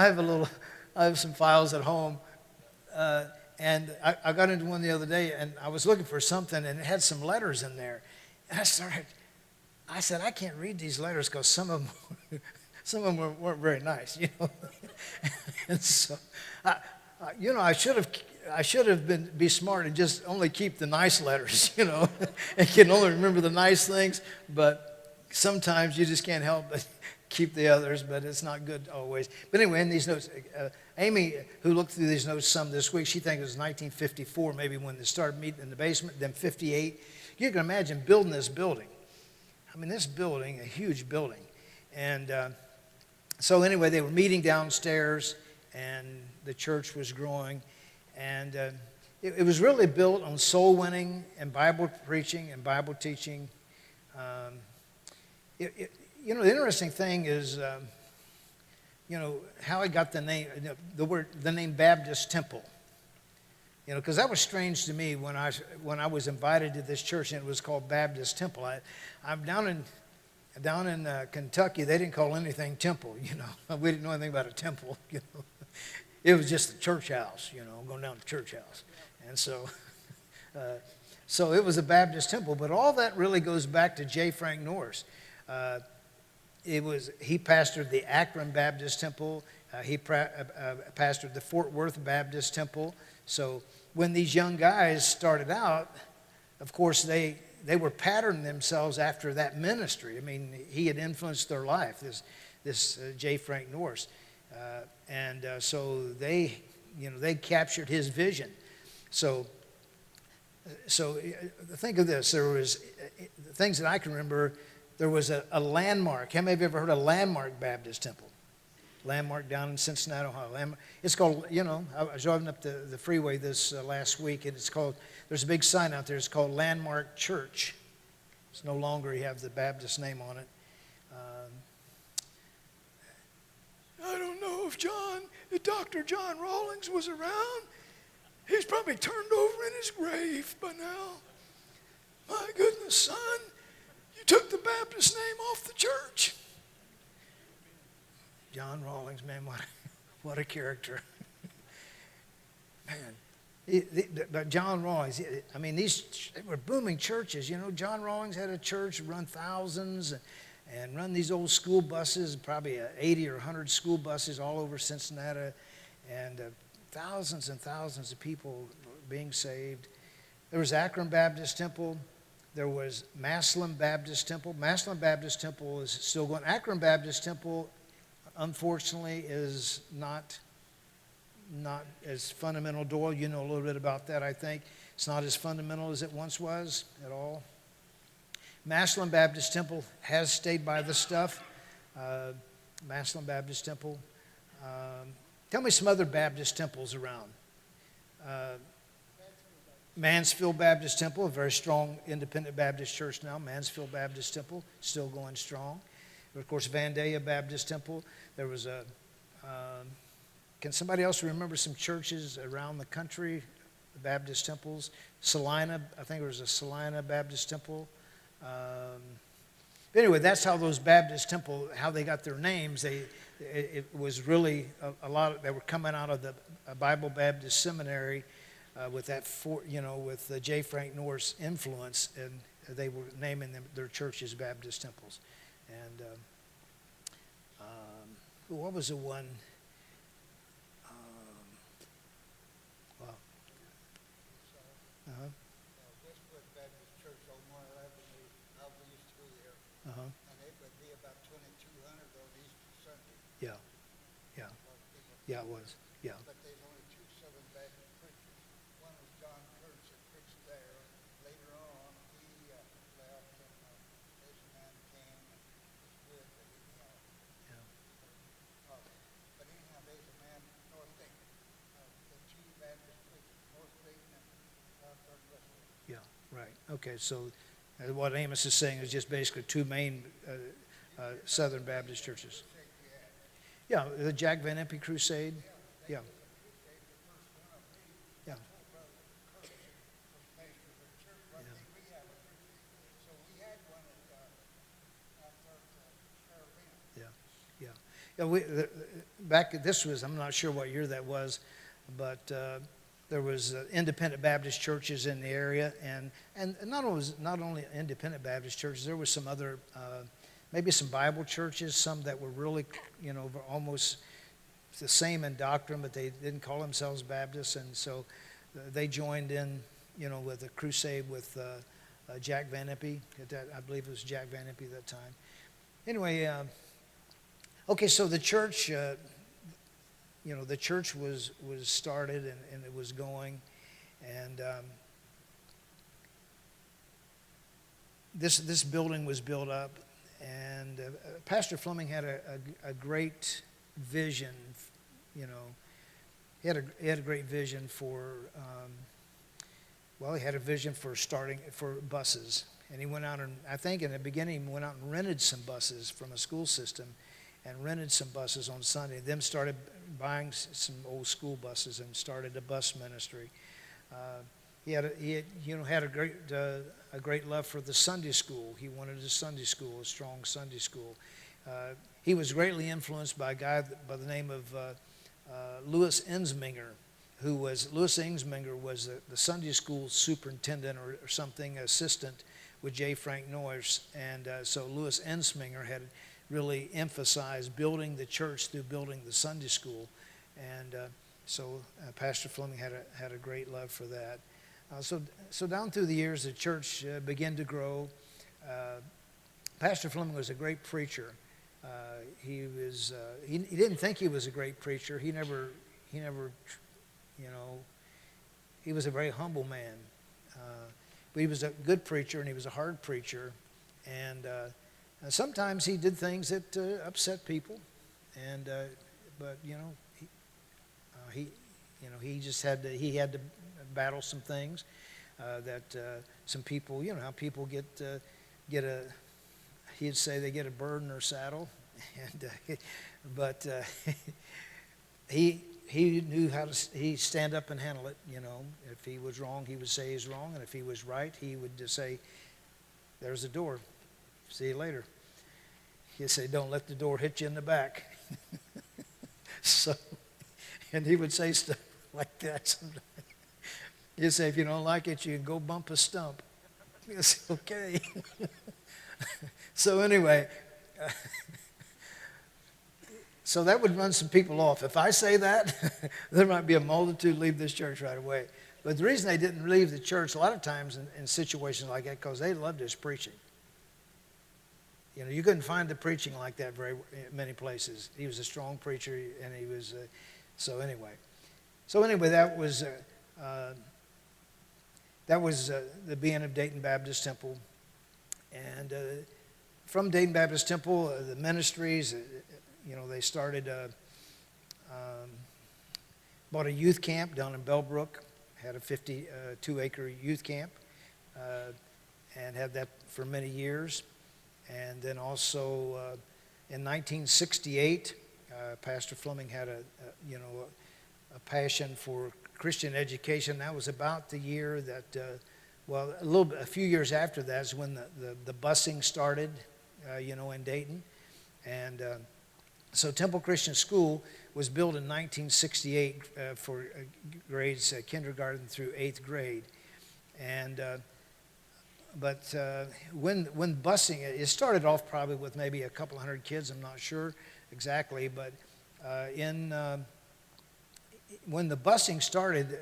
have some files at home, and I got into one the other day, and I was looking for something, and it had some letters in there. And I said, I can't read these letters because some of them weren't very nice, And so, I should have be smart and just only keep the nice letters, and can only remember the nice things. But sometimes you just can't help but keep the others. But it's not good always. But anyway, in these notes, Amy, who looked through these notes some this week, she thinks it was 1954 maybe when they started meeting in the basement. Then 58. You can imagine building this building. I mean, this building, a huge building, and so anyway, they were meeting downstairs, and the church was growing. And it was really built on soul winning and Bible preaching and Bible teaching. The interesting thing is, how it got the name, the name Baptist Temple. Because that was strange to me when I was invited to this church and it was called Baptist Temple. I'm down in Kentucky. They didn't call anything temple. We didn't know anything about a temple. It was just a church house, going down to church house. And so it was a Baptist temple. But all that really goes back to J. Frank Norris. He pastored the Akron Baptist Temple. He pastored the Fort Worth Baptist Temple. So when these young guys started out, of course, they were patterning themselves after that ministry. I mean, he had influenced their life, this J. Frank Norris. So they captured his vision. So think of this. There was things that I can remember. There was a landmark. How many of you ever heard of Landmark Baptist Temple? Landmark down in Cincinnati, Ohio. It's called, I was driving up the freeway this last week, and there's a big sign out there. It's called Landmark Church. It's no longer, you have the Baptist name on it. I don't know if Dr. John Rawlings was around. He's probably turned over in his grave by now. My goodness, son, you took the Baptist name off the church. John Rawlings, man, what a character. Man, but John Rawlings, I mean, they were booming churches. You know, John Rawlings had a church, run thousands, and run these old school buses, probably 80 or 100 school buses all over Cincinnati, and thousands and thousands of people being saved. There was Akron Baptist Temple. There was Massillon Baptist Temple. Massillon Baptist Temple is still going. Akron Baptist Temple, unfortunately, is not as fundamental. Doyle, you know a little bit about that, I think. It's not as fundamental as it once was at all. Massillon Baptist Temple has stayed by the stuff. Massillon Baptist Temple. Tell me some other Baptist temples around. Mansfield Baptist Temple, a very strong independent Baptist church now. Mansfield Baptist Temple, still going strong. Of course, Vandalia Baptist Temple. There was a, can somebody else remember some churches around the country, Baptist temples? Salina, I think there was a Salina Baptist Temple. But anyway, that's how those Baptist temple, how they got their names. It was really a lot. They were coming out of the Bible Baptist Seminary with that, with J. Frank Norris influence, and they were naming their churches Baptist temples. And what was the one? Westwood Baptist Church on 111, we used to go there, Uh-huh. and it would be about 2,200 on Easter Sunday. Yeah, yeah, A lot of people. yeah, it was. Yeah, But there's only two Southern Baptist preachers. One was John Curtis that preached there. Later on, he left, and this man came and was good, but he, yeah. but anyhow, there's a man, North Dayton, the two Baptist preachers, North Dayton and Westwood. Yeah, right. Okay, so what Amos is saying is just basically two main Southern Baptist churches. Yeah, the Jack Van Impe Crusade. Yeah. Yeah. So we had one at Yeah, yeah. Yeah, back, this was, I'm not sure what year that was, but there was independent Baptist churches in the area, and not only independent Baptist churches, there was some other, maybe some Bible churches, some that were really, almost the same in doctrine, but they didn't call themselves Baptists, and so they joined in, with a crusade with Jack Van Impe. I believe it was Jack Van Impe at that time. Anyway, okay, so the church, the church was started and it was going, and this building was built up, and Pastor Fleming had a great vision. He had a great vision for. He had a vision for starting for buses, and he went out and I think in the beginning he went out and rented some buses from a school system, and rented some buses on Sunday. Then started buying some old school buses and started a bus ministry. He had a great love for the Sunday school. He wanted a Sunday school, a strong Sunday school. He was greatly influenced by a guy by the name of Louis Ensminger, Louis Ensminger was the Sunday school superintendent or something, assistant with J. Frank Norris, and so Louis Ensminger had really emphasized building the church through building the Sunday school, and so Pastor Fleming had a great love for that. So down through the years, the church began to grow. Pastor Fleming was a great preacher. He didn't think he was a great preacher. He never, he was a very humble man. But he was a good preacher and he was a hard preacher. And sometimes he did things that upset people. And but he just had to battle some things that some people, how people get a. He'd say they get a bird in their saddle, and but he knew how to. He stand up and handle it. If he was wrong, he would say he's wrong, and if he was right, he would just say, "There's the door. See you later. He'd say, don't let the door hit you in the back. So, and he would say stuff like that sometimes. He'd say, if you don't like it, you can go bump a stump. It's okay. So anyway, so that would run some people off. If I say that, there might be a multitude leave this church right away. But the reason they didn't leave the church a lot of times in situations like that, because they loved his preaching. You know, you couldn't find the preaching like that very many places. He was a strong preacher, and he was. So anyway, that was the being of Dayton Baptist Temple, and from Dayton Baptist Temple, the ministries. You know, they started, bought a youth camp down in Bellbrook, had a 52-acre youth camp, and had that for many years. And then also in 1968, Pastor Fleming had a passion for Christian education. That was about the year that, a few years after that is when the busing started, in Dayton. And so Temple Christian School was built in 1968 for grades kindergarten through 8th grade. And but when busing, it started off probably with maybe a couple hundred kids, I'm not sure exactly, but when the busing started,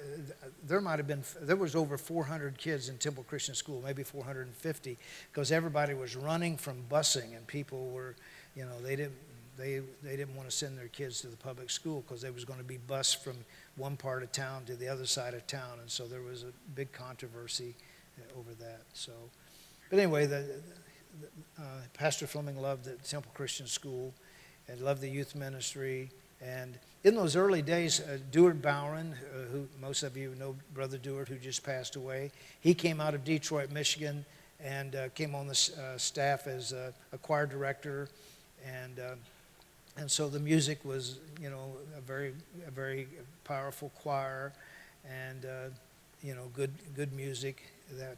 there was over 400 kids in Temple Christian School, maybe 450, because everybody was running from busing, and people were, they didn't want to send their kids to the public school because they was going to be bused from one part of town to the other side of town, and so there was a big controversy over that. So, but anyway, Pastor Fleming loved the Temple Christian School and loved the youth ministry. And in those early days, Dewart Bowron, who most of you know, Brother Dewart, who just passed away, he came out of Detroit, Michigan, and came on the staff as a choir director, and so the music was, a very powerful choir, and good music that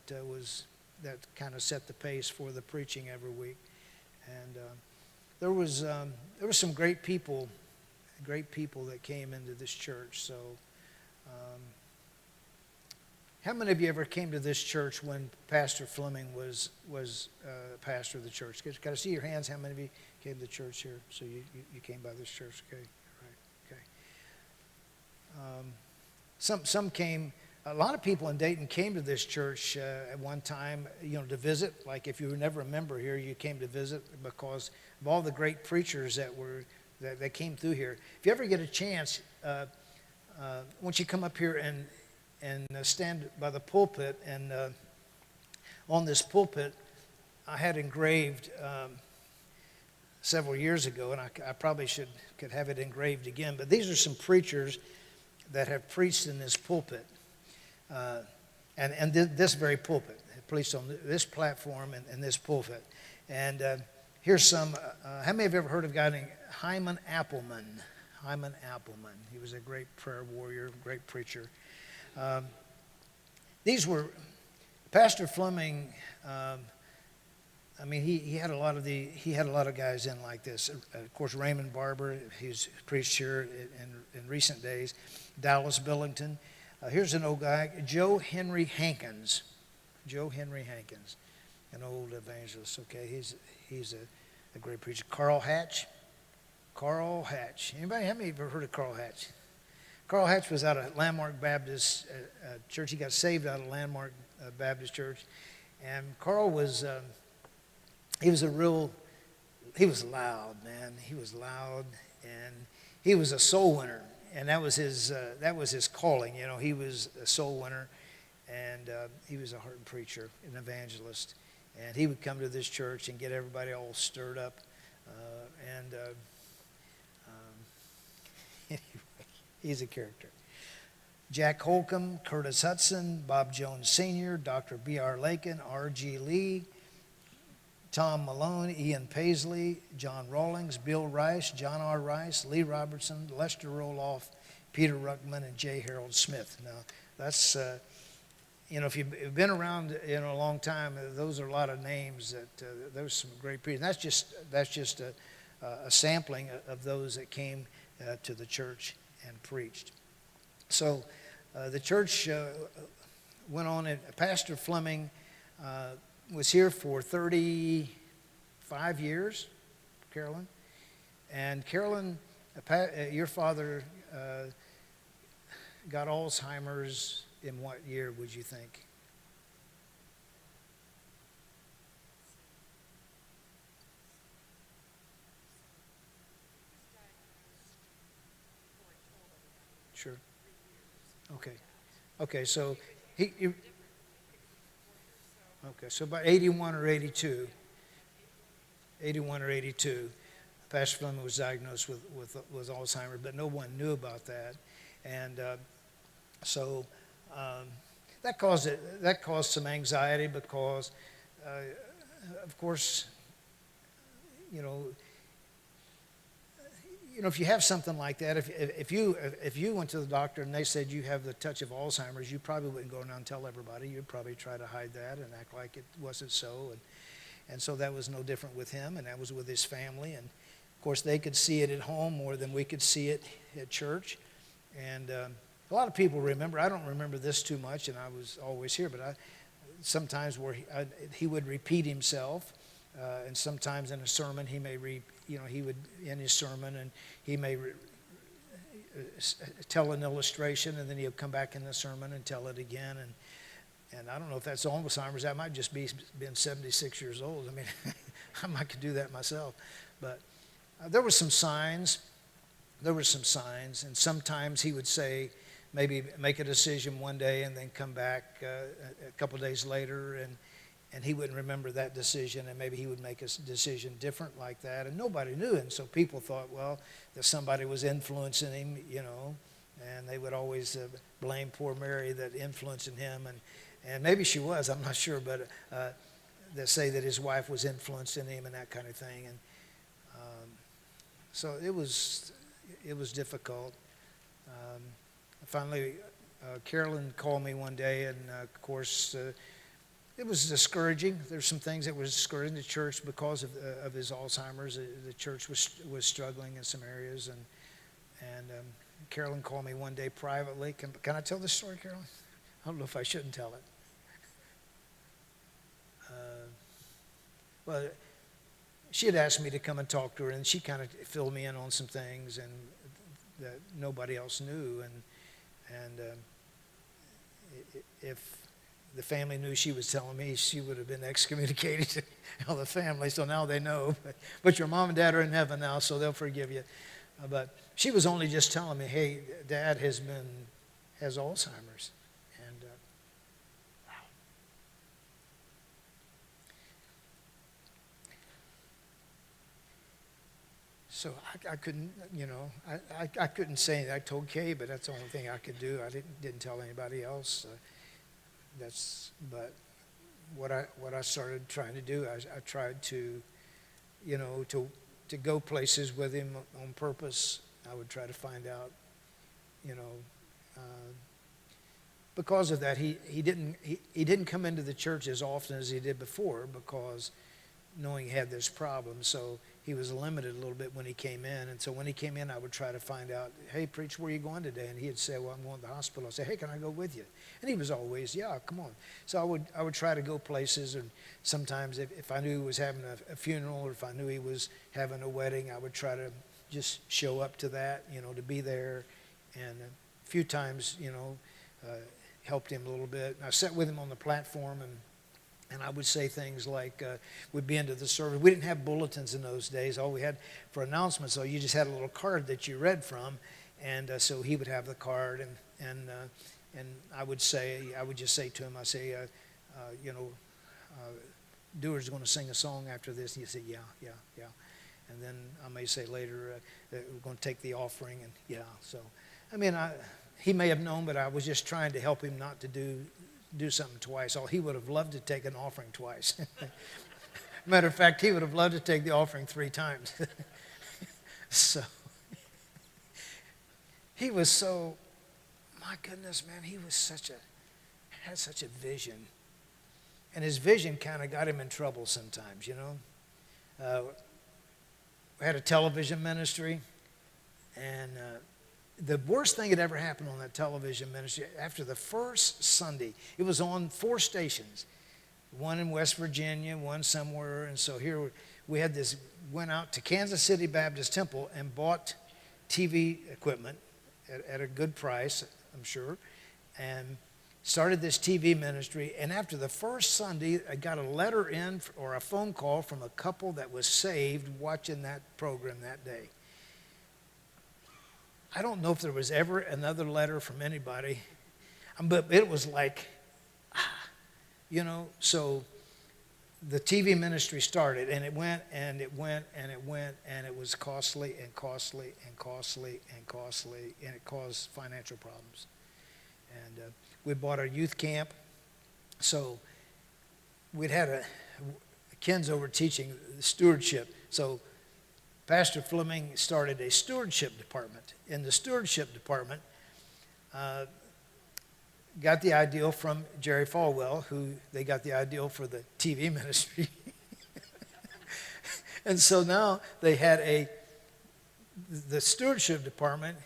kind of set the pace for the preaching every week. And there was some great people that came into this church. So, how many of you ever came to this church when Pastor Fleming was pastor of the church? Can I see your hands? How many of you came to the church here? So you came by this church, okay? Right, okay. Some came. A lot of people in Dayton came to this church at one time, to visit. Like if you were never a member here, you came to visit because of all the great preachers that came through here. If you ever get a chance, once you come up here and stand by the pulpit, and on this pulpit, I had engraved several years ago, and I probably could have it engraved again. But these are some preachers that have preached in this pulpit. And this very pulpit, preached on this platform and this pulpit. And here's some, how many have ever heard of a guy named Hyman Appleman? Hyman Appleman. He was a great prayer warrior, great preacher. These were, Pastor Fleming, he had a lot of guys in like this. Of course, Raymond Barber, he's preached here in recent days. Dallas Billington. Here's an old guy, Joe Henry Hankins. Joe Henry Hankins, an old evangelist. Okay, he's a great preacher. Carl Hatch. Carl Hatch. Anybody? How many have ever heard of Carl Hatch? Carl Hatch was out of Landmark Baptist Church. He got saved out of Landmark Baptist Church, and Carl was he was loud, man. He was loud, and he was a soul winner. And that was his calling. He was a soul winner, and he was a heart preacher, an evangelist. And he would come to this church and get everybody all stirred up. Anyway, he's a character. Jack Holcomb, Curtis Hudson, Bob Jones Sr., Dr. B.R. Lakin, R.G. Lee, Tom Malone, Ian Paisley, John Rawlings, Bill Rice, John R. Rice, Lee Robertson, Lester Roloff, Peter Ruckman, and J. Harold Smith. Now, that's if you've been around a long time, those are a lot of names that there's some great preachers. That's just a sampling of those that came to the church and preached. So the church went on, and Pastor Fleming was here for 35 years, Carolyn. And Carolyn, your father got Alzheimer's in what year, would you think? Sure. Okay, so so about 81 or 82. 81 or 82. Pastor Fleming was diagnosed with Alzheimer's, but no one knew about that. And so that caused some anxiety because, of course, if you have something like that, if you went to the doctor and they said you have the touch of Alzheimer's, you probably wouldn't go around and tell everybody. You'd probably try to hide that and act like it wasn't so. And so that was no different with him, and that was with his family. And of course, they could see it at home more than we could see it at church. And a lot of people remember. I don't remember this too much, and I was always here, but sometimes where he would repeat himself, and sometimes in a sermon he may he would in his sermon, and he may tell an illustration, and then he'll come back in the sermon and tell it again. And I don't know if that's Alzheimer's. That might just be being 76 years old. I mean, I might could do that myself. But there were some signs. And sometimes he would say, maybe make a decision one day and then come back a couple of days later, and he wouldn't remember that decision, and maybe he would make a decision different like that, and nobody knew. And so people thought, well, that somebody was influencing him, and they would always blame poor Mary that influencing him, and maybe she was, I'm not sure, but they say that his wife was influencing him and that kind of thing. And so it was difficult. Finally, Carolyn called me one day, and of course, it was discouraging. There's some things that were discouraging the church because of his Alzheimer's. The church was struggling in some areas, and Carolyn called me one day privately. Can I tell this story, Carolyn? I don't know if I shouldn't tell it. Well, she had asked me to come and talk to her, and she kind of filled me in on some things and that nobody else knew. And if the family knew she was telling me, she would have been excommunicated to all the family. So now they know. But your mom and dad are in heaven now, so they'll forgive you. But she was only just telling me, hey, Dad has Alzheimer's. And wow. So I couldn't, I couldn't say anything. I told Kay, but that's the only thing I could do. I didn't tell anybody else. But what I started trying to do, I tried to, to go places with him on purpose. I would try to find out, because of that, he didn't come into the church as often as he did before, because knowing he had this problem. So he was limited a little bit when he came in. And so when he came in, I would try to find out, hey, preach, where are you going today? And he'd say, well, I'm going to the hospital. I'd say, hey, can I go with you? And he was always, yeah, come on. So I would try to go places. And sometimes if I knew he was having a funeral, or if I knew he was having a wedding, I would try to just show up to that, to be there. And a few times, helped him a little bit. And I sat with him on the platform, and I would say things like, we'd be into the service. We didn't have bulletins in those days. All we had for announcements, so you just had a little card that you read from. And so he would have the card, and I would just say to him, Dewar's going to sing a song after this. And he'd say, yeah. And then I may say later, we're going to take the offering, and yeah. So, he may have known, but I was just trying to help him not to do something twice. He would have loved to take an offering twice. Matter of fact, he would have loved to take the offering 3 times. So he was so, my goodness, man, he was such a had such a vision. And his vision kind of got him in trouble sometimes, you know. We had a television ministry, and the worst thing that ever happened on that television ministry, after the first Sunday, it was on 4 stations, one in West Virginia, one somewhere, and so here we had this, went out to Kansas City Baptist Temple and bought TV equipment at a good price, I'm sure, and started this TV ministry. And after the first Sunday, I got a letter in or a phone call from a couple that was saved watching that program that day. I don't know if there was ever another letter from anybody, but it was like, you know, so the TV ministry started, and it went and it went and it went, and it was costly and costly and costly and costly, and it caused financial problems. And we bought a youth camp, so we'd had Ken's over teaching stewardship, so Pastor Fleming started a stewardship department. In the stewardship department, got the ideal from Jerry Falwell, who they got the ideal for the TV ministry. And so now they had the stewardship department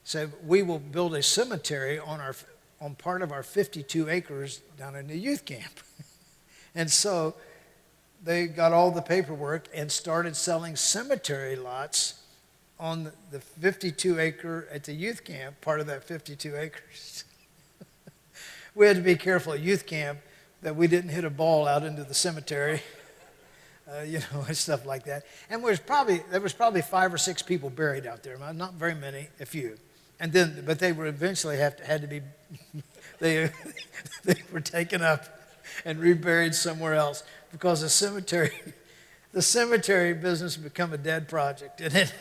said, we will build a cemetery on part of our 52 acres down in the youth camp. And so they got all the paperwork and started selling cemetery lots on the 52 acre at the youth camp, part of that 52 acres. We had to be careful at youth camp that we didn't hit a ball out into the cemetery, you know, and stuff like that. And there was probably 5 or 6 people buried out there. Not very many, a few. And then, but they were eventually had to be, they were taken up and reburied somewhere else because the cemetery business became a dead project, and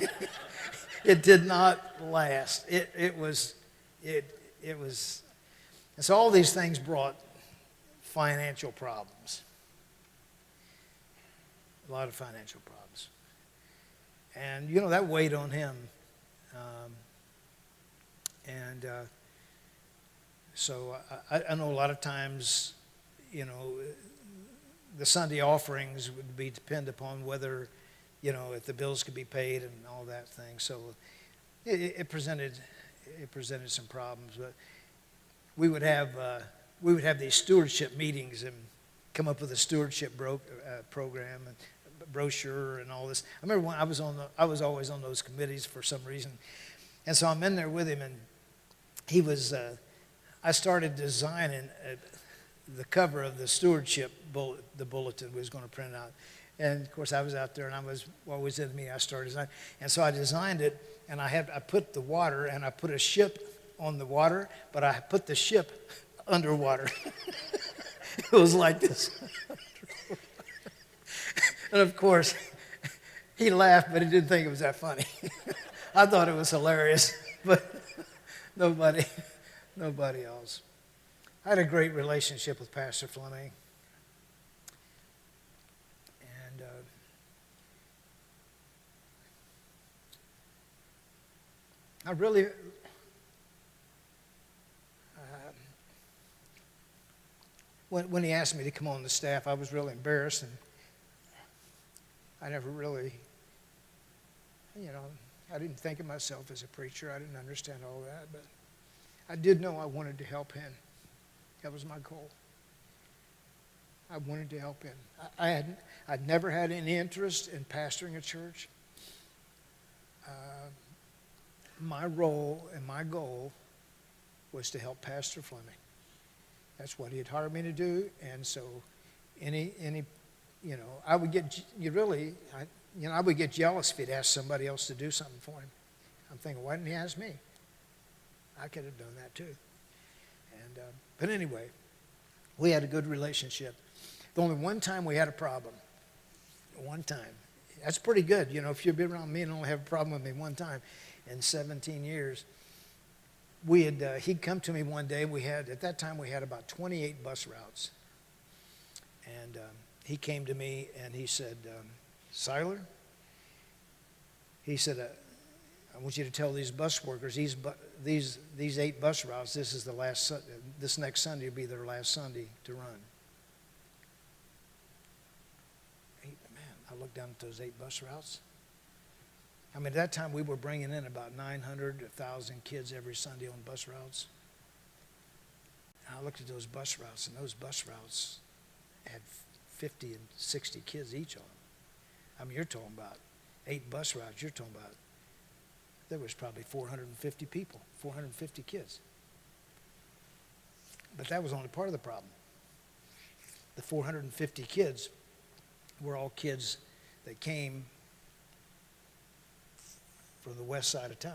it did not last. It was. And so all these things brought financial problems. A lot of financial problems. And, you know, that weighed on him. So I know a lot of times, you know, the Sunday offerings would depend upon whether, you know, if the bills could be paid and all that thing. So it presented some problems. But we would have these stewardship meetings and come up with a stewardship program and brochure and all this. I remember when I was always on those committees for some reason, and so I'm in there with him, and he was. I started designing the cover of the stewardship the bulletin we was going to print out, and of course I was out there, and I was always in me. I started designing, and so I designed it, and I put the water, and I put a ship on the water, but I put the ship underwater. It was like this. And of course, he laughed, but he didn't think it was that funny. I thought it was hilarious, but nobody else. I had a great relationship with Pastor Fleming. And I really... When he asked me to come on the staff, I was really embarrassed, and I never really, you know, I didn't think of myself as a preacher. I didn't understand all that, but I did know I wanted to help him. That was my goal. I wanted to help him. I'd never had any interest in pastoring a church. My role and my goal was to help Pastor Fleming. That's what he had hired me to do, and so any, you know, I would get jealous if he'd ask somebody else to do something for him. I'm thinking, why didn't he ask me? I could have done that too. And but anyway, we had a good relationship. The only one time we had a problem. One time. That's pretty good, you know. If you've been around me and only have a problem with me one time in 17 years. He'd come to me one day. At that time we had about 28 bus routes, and he came to me and he said, Seiler, he said, I I want you to tell these bus workers, these 8 bus routes, this next Sunday will be their last Sunday to run. Man, I looked down at those 8 bus routes. I mean, at that time we were bringing in about 900 to 1,000 kids every Sunday on bus routes. And I looked at those bus routes, and those bus routes had 50 and 60 kids each on them. I mean, you're talking about 8 bus routes. You're talking about, there was probably 450 people, 450 kids. But that was only part of the problem. The 450 kids were all kids that came from the west side of town.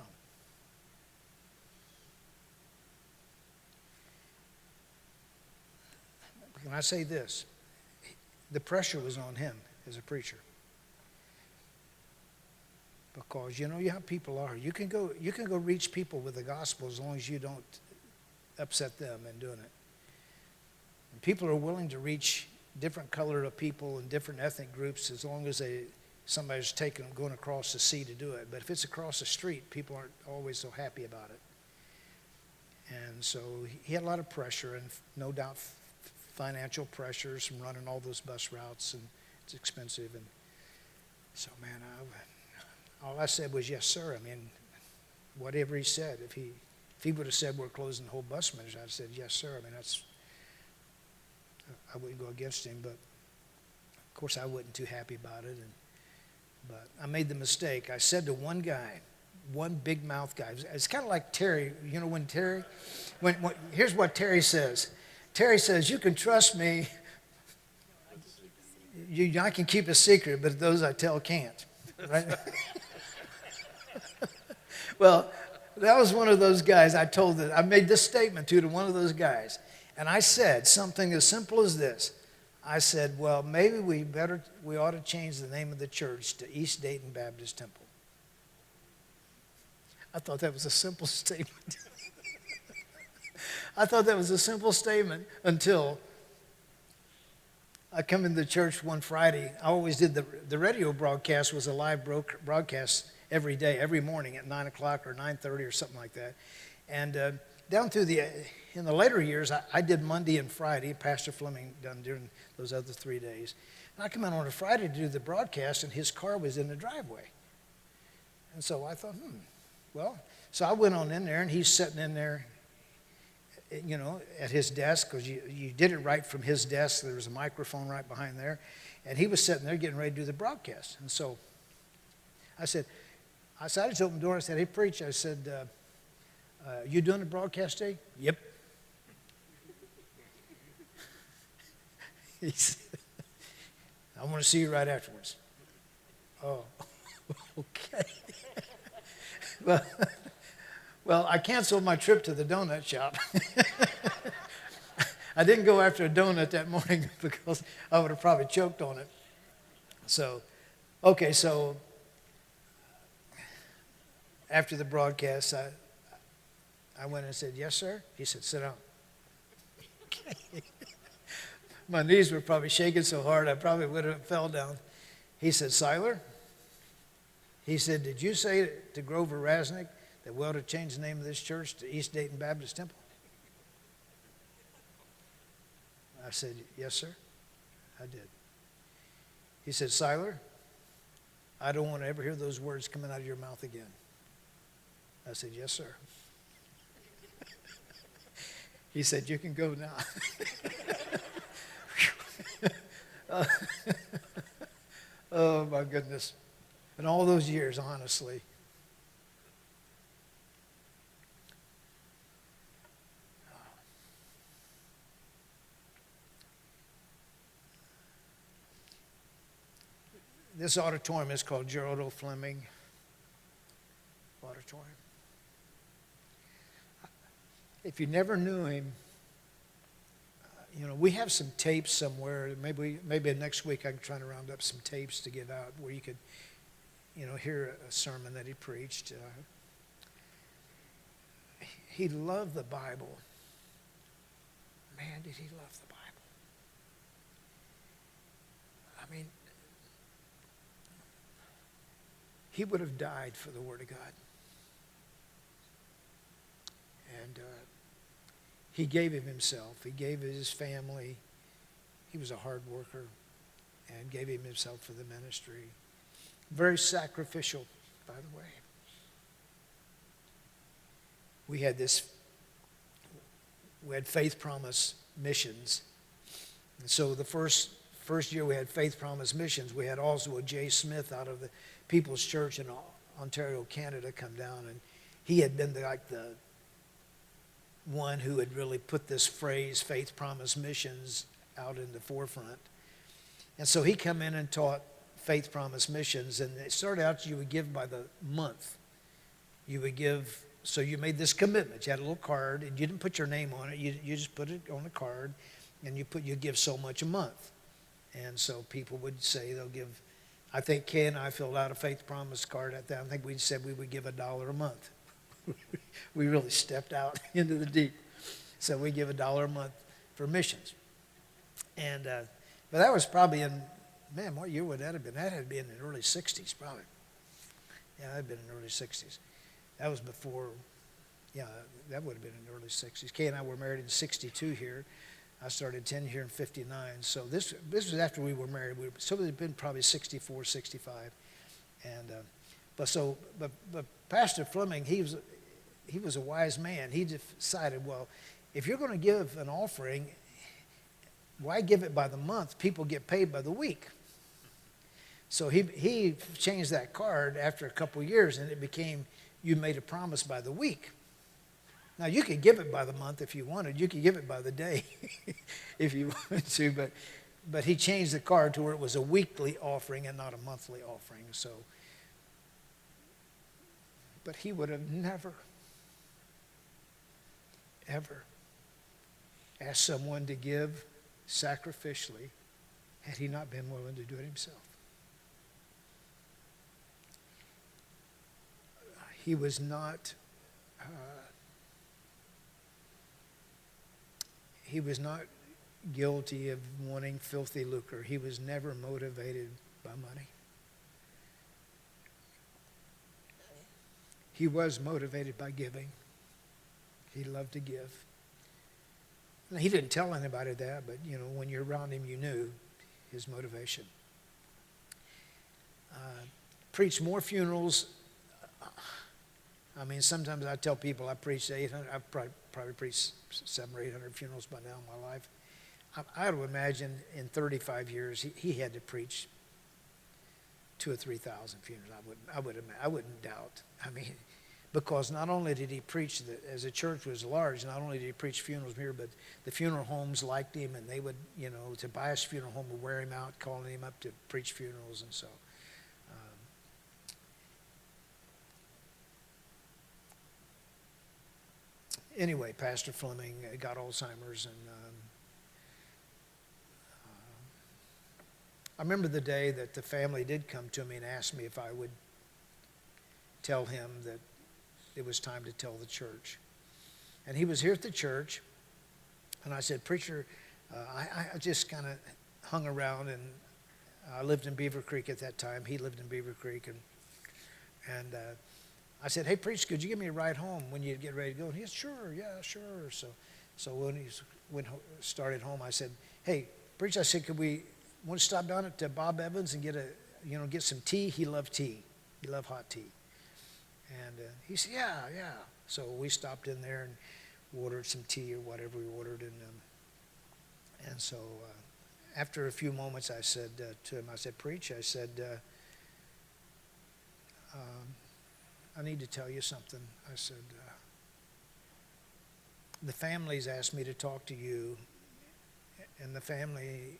When I say this, the pressure was on him as a preacher. Because you know how people are. You can go reach people with the gospel as long as you don't upset them in doing it. And people are willing to reach different color of people and different ethnic groups as long as somebody's going across the sea to do it. But if it's across the street, people aren't always so happy about it. And so he had a lot of pressure, and no doubt financial pressures from running all those bus routes, and it's expensive. And so, man, all I said was, yes, sir. I mean, whatever he said. If he would have said we're closing the whole bus ministry, I'd have said, yes, sir. I mean, I wouldn't go against him, but of course I wasn't too happy about it. But I made the mistake. I said to one guy, one big mouth guy, it's kind of like Terry. You know when here's what Terry says. Terry says, you can trust me. I can keep a secret, but those I tell can't. Right? Well, that was one of those guys I made this statement to one of those guys. And I said something as simple as this. I said, well, maybe we ought to change the name of the church to East Dayton Baptist Temple. I thought that was a simple statement. I thought that was a simple statement until I come into the church one Friday. I always did the radio broadcast was a live broadcast every day, every morning at 9 o'clock or 9:30 or something like that. And down through in the later years, I did Monday and Friday. Pastor Fleming done during those other 3 days. And I come out on a Friday to do the broadcast, and his car was in the driveway. And so I thought, so I went on in there, and he's sitting in there, at his desk, because you did it right from his desk. There was a microphone right behind there. And he was sitting there getting ready to do the broadcast. And so I said, I just opened the door. I said, hey, preach. I said, you doing the broadcast today? Yep. He said, I want to see you right afterwards. Oh, okay. Well, I canceled my trip to the donut shop. I didn't go after a donut that morning because I would have probably choked on it. So after the broadcast, I went and said, yes, sir. He said, sit down. Okay. My knees were probably shaking so hard I probably would have fell down. He said, Seiler, he said, did you say to Grover Rasnick that we ought to change the name of this church to East Dayton Baptist Temple? I said, yes, sir, I did. He said, Seiler, I don't want to ever hear those words coming out of your mouth again. I said, yes, sir. He said, you can go now. Oh, my goodness. And all those years, honestly. This auditorium is called Gerald O. Fleming Auditorium. If you never knew him, we have some tapes somewhere. Maybe next week I can try to round up some tapes to give out where you could, hear a sermon that he preached. He loved the Bible. Man, did he love the Bible. I mean, he would have died for the Word of God. And he gave him himself. He gave his family. He was a hard worker and gave him himself for the ministry. Very sacrificial, by the way. We had Faith Promise Missions. And so the first year we had Faith Promise Missions, we had also a Jay Smith out of the People's Church in Ontario, Canada, come down, and he had been the one who had really put this phrase, Faith Promise Missions, out in the forefront. And so he come in and taught Faith Promise Missions, and it started out you would give by the month. You would give, so you made this commitment. You had a little card, and you didn't put your name on it. You just put it on the card, and you give so much a month. And so people would say they'll give, I think Kay and I filled out a Faith Promise card at that. I think we said we would give $1 a month. We really stepped out into the deep. So we give $1 a month for missions. And but that was probably in, man, what year would that have been? That had been in the early 60s, probably. Yeah, that had been in the early 60s. That was before, yeah, that would have been in the early 60s. Kay and I were married in 62 here. I started 10 here in 59. So this was after we were married. So it had been probably 64, 65. And, but Pastor Fleming, he was a wise man. He decided, well, if you're going to give an offering, why give it by the month? People get paid by the week. So he changed that card after a couple of years, and it became, you made a promise by the week. Now, you could give it by the month if you wanted. You could give it by the day if you wanted to, but he changed the card to where it was a weekly offering and not a monthly offering. So, but he would have never, ever asked someone to give sacrificially had he not been willing to do it himself. He was not guilty of wanting filthy lucre. He was never motivated by money. He was motivated by giving. He loved to give. And he didn't tell anybody that, but when you're around him, you knew his motivation. Preached more funerals. I mean, sometimes I tell people I preached 800. I've probably preached 700 or 800 funerals by now in my life. I would imagine in 35 years he had to preach 2,000 or 3,000 funerals. I wouldn't doubt. I mean, because not only did he preach, as the church was large, not only did he preach funerals here, but the funeral homes liked him, and they would, Tobias Funeral Home would wear him out, calling him up to preach funerals, and so. Anyway, Pastor Fleming got Alzheimer's, and I remember the day that the family did come to me and asked me if I would tell him that it was time to tell the church. And he was here at the church, and I said, Preacher, I just kind of hung around, and I lived in Beaver Creek at that time. He lived in Beaver Creek, and I said, hey, Preacher, could you give me a ride home when you get ready to go? And he said, sure, yeah, sure. So when he started home, I said, hey, Preacher, I said, could we want to stop down at Bob Evans and get some tea? He loved tea. He loved hot tea. And he said, yeah. So we stopped in there and ordered some tea or whatever we ordered. And so after a few moments, I said to him, I said, Preach, I said, I need to tell you something. I said, the family's asked me to talk to you, and the family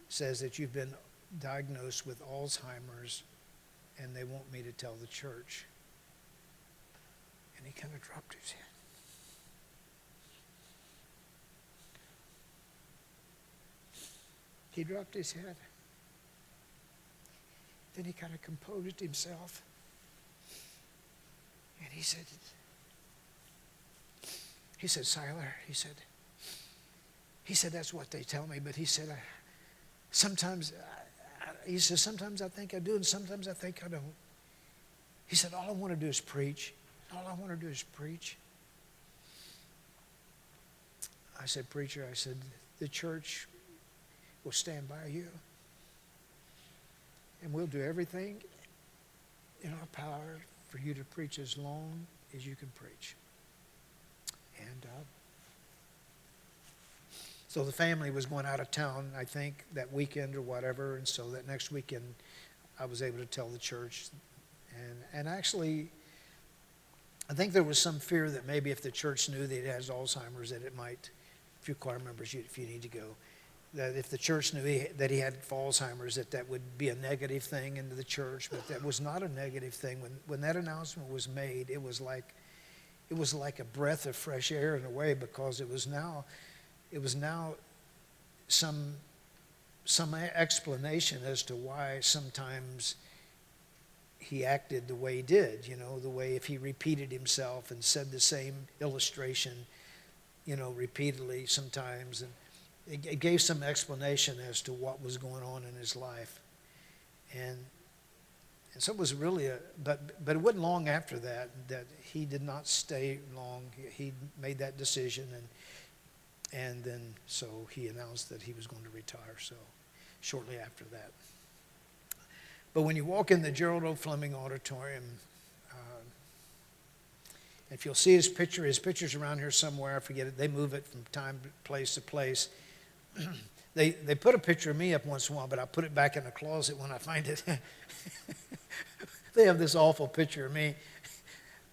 says that you've been diagnosed with Alzheimer's, and they want me to tell the church. And he kind of dropped his head. He dropped his head. Then he kind of composed himself. And he said, Siler, he said, that's what they tell me, but he said, sometimes I think I do, and sometimes I think I don't. He said, all I want to do is preach. All I want to do is preach. I said, preacher, I said, the church will stand by you. And we'll do everything in our power for you to preach as long as you can preach. And so the family was going out of town, I think, that weekend or whatever. And so that next weekend, I was able to tell the church. And actually, I think there was some fear that maybe if the church knew that he has Alzheimer's, that it might, if you choir members, if you need to go, that if the church knew that he had Alzheimer's, that would be a negative thing into the church. But that was not a negative thing. When that announcement was made, it was like a breath of fresh air in a way, because it was now some explanation as to why sometimes he acted the way he did, the way if he repeated himself and said the same illustration, repeatedly sometimes. And it gave some explanation as to what was going on in his life. And so it was really but it wasn't long after that he did not stay long. He made that decision, and then so he announced that he was going to retire, so shortly after that. But when you walk in the Gerald O. Fleming Auditorium, if you'll see his picture's around here somewhere, I forget it, they move it from place to place. They put a picture of me up once in a while, but I put it back in the closet when I find it. They have this awful picture of me.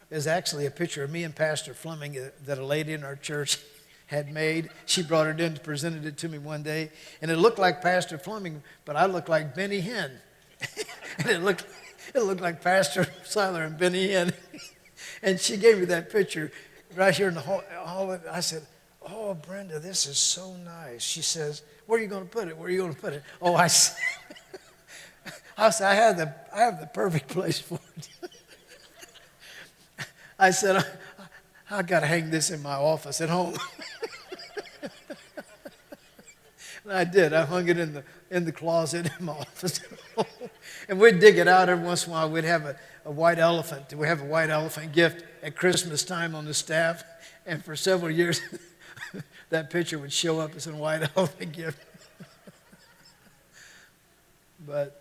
There's actually a picture of me and Pastor Fleming that a lady in our church had made. She brought it in and presented it to me one day, and it looked like Pastor Fleming, but I looked like Benny Hinn. And it looked like Pastor Seiler and Benny Hinn. And she gave me that picture right here in the hall. I said, oh, Brenda, this is so nice. She says, where are you going to put it? Where are you going to put it? Oh, I said, I have the perfect place for it. I said, I got to hang this in my office at home. And I did. I hung it in the closet in my office at home. And we'd dig it out every once in a while. We'd have a white elephant. We have a white elephant gift at Christmas time on the staff. And for several years, that picture would show up as a white elephant gift. But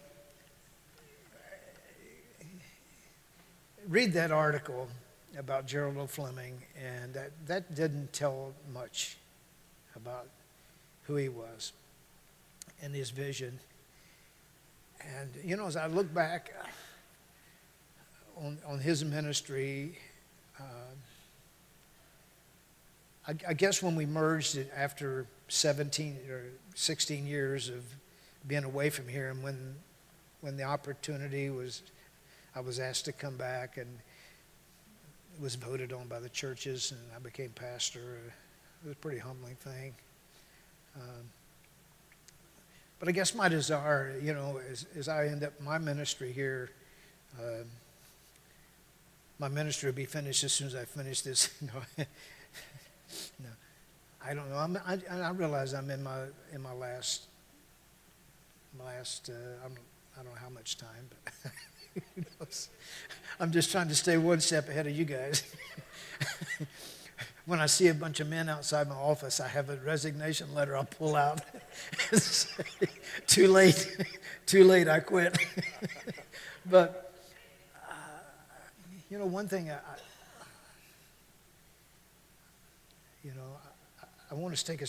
read that article about Gerald O. Fleming, and that didn't tell much about who he was and his vision. And, as I look back on his ministry, I guess when we merged after 17 or 16 years of being away from here, and when the opportunity was, I was asked to come back, and it was voted on by the churches, and I became pastor. It was a pretty humbling thing. But I guess my desire, as I end up my ministry here, my ministry will be finished as soon as I finish this. No, I don't know. I realize I'm in my last. I don't know how much time, but who knows? I'm just trying to stay one step ahead of you guys. When I see a bunch of men outside my office, I have a resignation letter I'll pull out and say, too late, I quit. But, one thing I want to take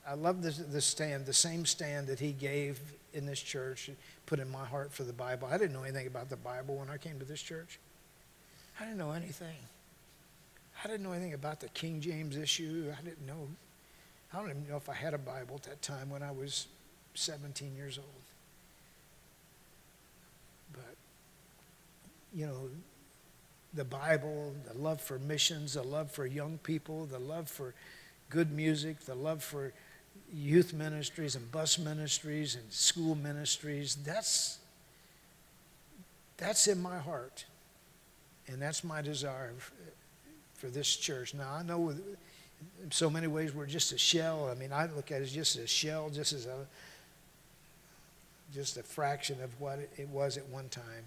I love the stand, the same stand that he gave in this church, put in my heart for the Bible. I didn't know anything about the Bible when I came to this church. I didn't know anything. I didn't know anything about the King James issue. I don't even know if I had a Bible at that time when I was 17 years old. But, the Bible, the love for missions, the love for young people, the love for good music, the love for youth ministries and bus ministries and school ministries, that's in my heart. And that's my desire for this church. Now, I know in so many ways we're just a shell. I mean, I look at it as just a shell, just a fraction of what it was at one time.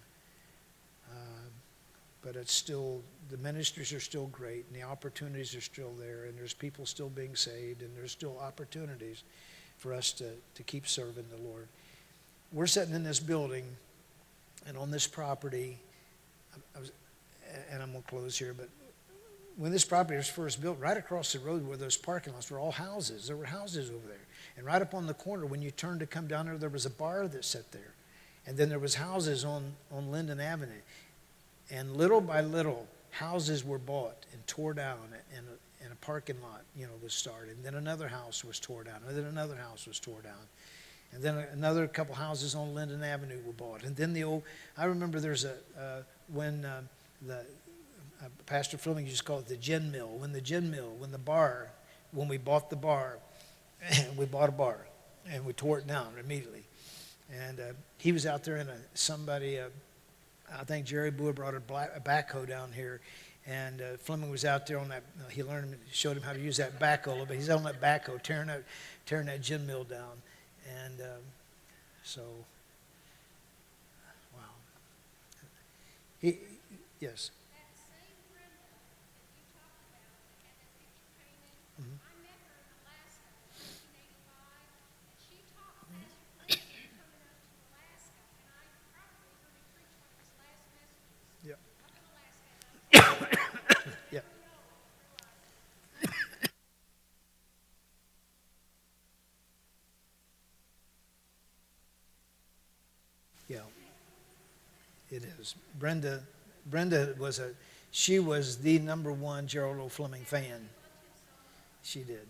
but it's still, the ministries are still great, and the opportunities are still there, and there's people still being saved, and there's still opportunities for us to keep serving the Lord. We're sitting in this building and on this property, and I'm going to close here, but when this property was first built, right across the road where those parking lots were all houses. There were houses over there. And right up on the corner, when you turned to come down there was a bar that sat there. And then there was houses on Linden Avenue. And little by little, houses were bought and tore down, and a parking lot, was started. And then another house was tore down. And then another house was tore down. And then another couple houses on Linden Avenue were bought. And then I remember there's when Pastor Fleming used to call it the gin mill. When we bought the bar, we bought a bar, and we tore it down immediately. And he was out there in I think Jerry Boer brought a backhoe down here, and Fleming was out there on that. He showed him how to use that backhoe, but he's on that backhoe tearing that gin mill down, and so wow. Yes. Yeah. Yeah. It is. Brenda she was the number one Gerald O. Fleming fan. She did.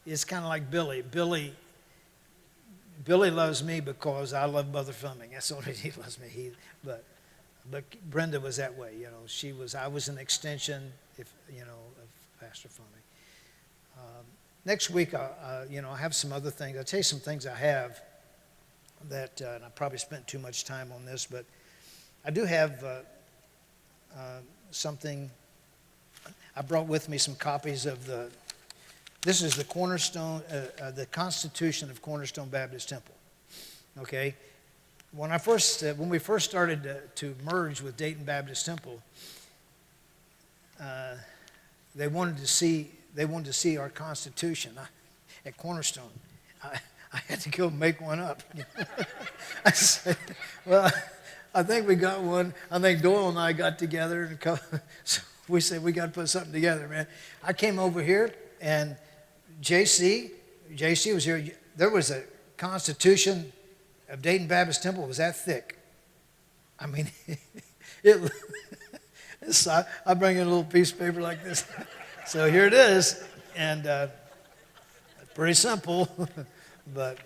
It's kind of like Billy. Billy loves me because I love Brother Fleming. That's the only reason he loves me. But Brenda was that way. I was an extension, of Pastor Fleming. Next week, I have some other things. I'll tell you some things I have that, and I probably spent too much time on this, but I do have something. I brought with me some copies of this is the Cornerstone, the Constitution of Cornerstone Baptist Temple. Okay? When we first started to merge with Dayton Baptist Temple, they wanted to see our Constitution at Cornerstone. I had to go make one up. I said, well, I think we got one. I think Doyle and I got together, and so we said we got to put something together, man. I came over here, and JC was here. There was a Constitution of Dayton Baptist Temple. It was that thick. I mean, I bring in a little piece of paper like this. So here it is, and pretty simple, but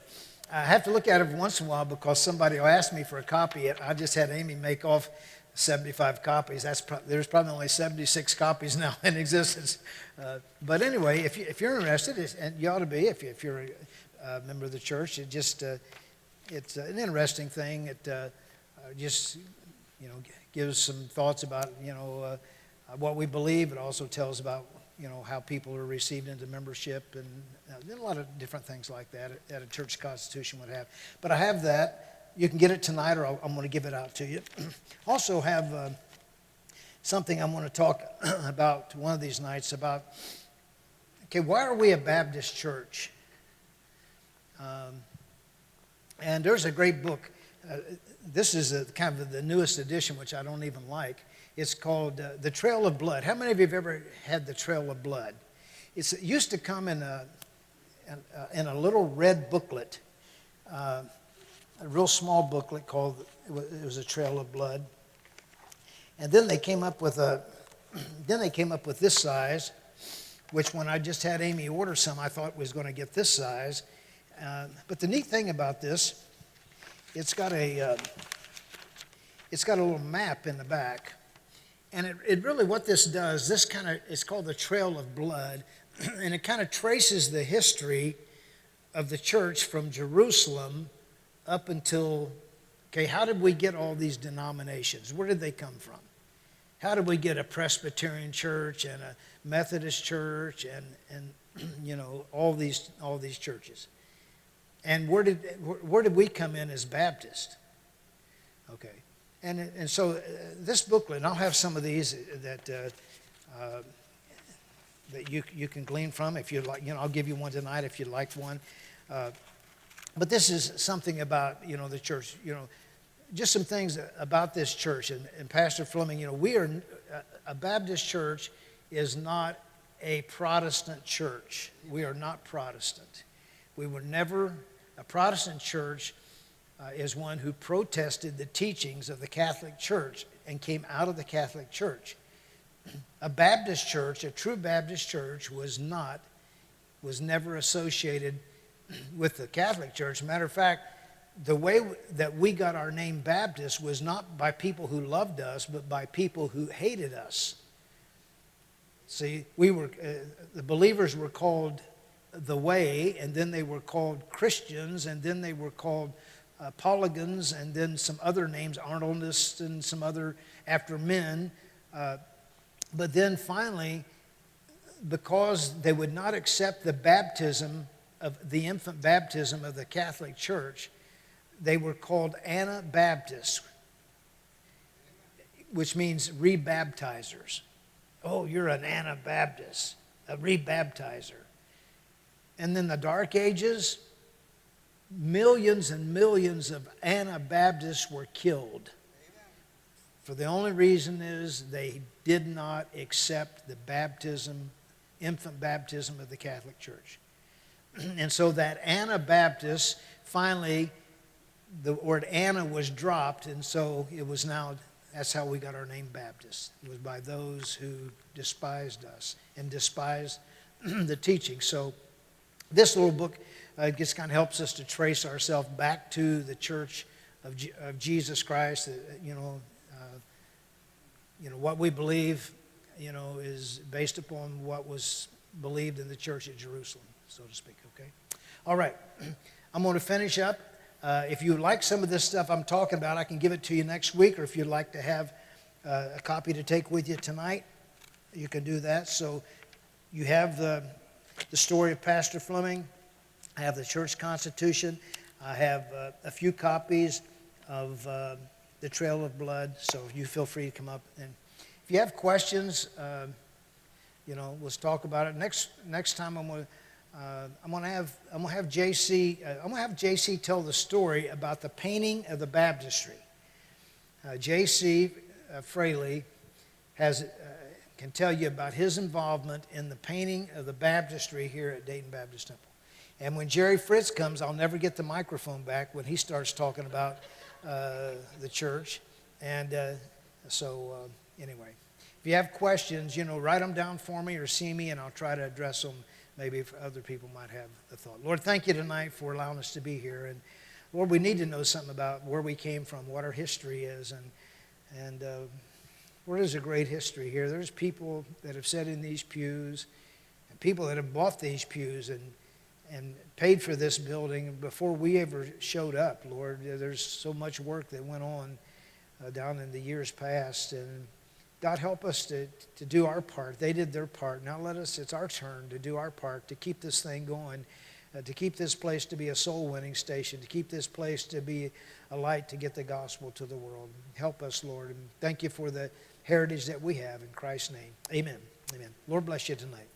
I have to look at it once in a while because somebody will ask me for a copy. I just had Amy make off 75 copies. There's probably only 76 copies now in existence. But anyway, if you're interested, and you ought to be if you're a member of the church, it's an interesting thing. It just gives some thoughts about what we believe. It also tells about how people are received into membership, and a lot of different things like that a church constitution would have. But I have that. You can get it tonight, or I'm going to give it out to you. Also have something I'm going to talk about one of these nights about, why are we a Baptist church? And there's a great book. This is kind of the newest edition, which I don't even like. It's called The Trail of Blood. How many of you have ever had The Trail of Blood? It used to come in a little red booklet, a real small booklet called, it was A Trail of Blood. And then they came up with this size, which when I just had Amy order some, I thought was going to get this size. But the neat thing about this, it's got a little map in the back. And it really, what this does, it's called the Trail of Blood, and it kind of traces the history of the church from Jerusalem up until, how did we get all these denominations? Where did they come from? How did we get a Presbyterian church and a Methodist church and all these churches? And where did we come in as Baptist? Okay. And so this booklet, and I'll have some of these that you can glean from if you'd like. I'll give you one tonight if you'd like one. But this is something about, the church, just some things about this church. And Pastor Fleming, we are, a Baptist church is not a Protestant church. We are not Protestant. We were never, a Protestant church is one who protested the teachings of the Catholic Church and came out of the Catholic Church. A Baptist church, a true Baptist church, was never associated with the Catholic Church. Matter of fact, the way that we got our name Baptist was not by people who loved us, but by people who hated us. See, the believers were called the Way, and then they were called Christians, and then they were called Polygons, and then some other names, Arnoldists, and some other after men. But then finally, because they would not accept the baptism of the infant baptism of the Catholic Church, they were called Anabaptists, which means rebaptizers. Oh, you're an Anabaptist, a rebaptizer. And then the Dark Ages, millions and millions of Anabaptists were killed. For the only reason is they did not accept the baptism, infant baptism of the Catholic Church. And so that Anabaptist, finally, the word Anna was dropped, and so it was now, that's how we got our name Baptist. It was by those who despised us and despised the teaching. So this little book just kind of helps us to trace ourselves back to the Church of Jesus Christ. What we believe, is based upon what was believed in the Church at Jerusalem, so to speak. Okay. All right. I'm going to finish up. If you like some of this stuff I'm talking about, I can give it to you next week, or if you'd like to have a copy to take with you tonight, you can do that. So you have the story of Pastor Fleming. I have the church constitution. I have a few copies of the Trail of Blood. So you feel free to come up. And if you have questions, let's talk about it. Next time I'm gonna have JC tell the story about the painting of the baptistry. JC Fraley can tell you about his involvement in the painting of the baptistry here at Dayton Baptist Temple. And when Jerry Fritz comes, I'll never get the microphone back when he starts talking about the church. And anyway, if you have questions, write them down for me or see me, and I'll try to address them. Maybe if other people might have a thought. Lord, thank you tonight for allowing us to be here. And Lord, we need to know something about where we came from, what our history is. And Lord, there's a great history here. There's people that have sat in these pews, and people that have bought these pews and paid for this building before we ever showed up, Lord. There's so much work that went on down in the years past. And God, help us to do our part. They did their part. Now it's our turn to do our part, to keep this thing going, to keep this place to be a soul-winning station, to keep this place to be a light to get the gospel to the world. Help us, Lord. And thank you for the heritage that we have in Christ's name. Amen. Amen. Lord bless you tonight.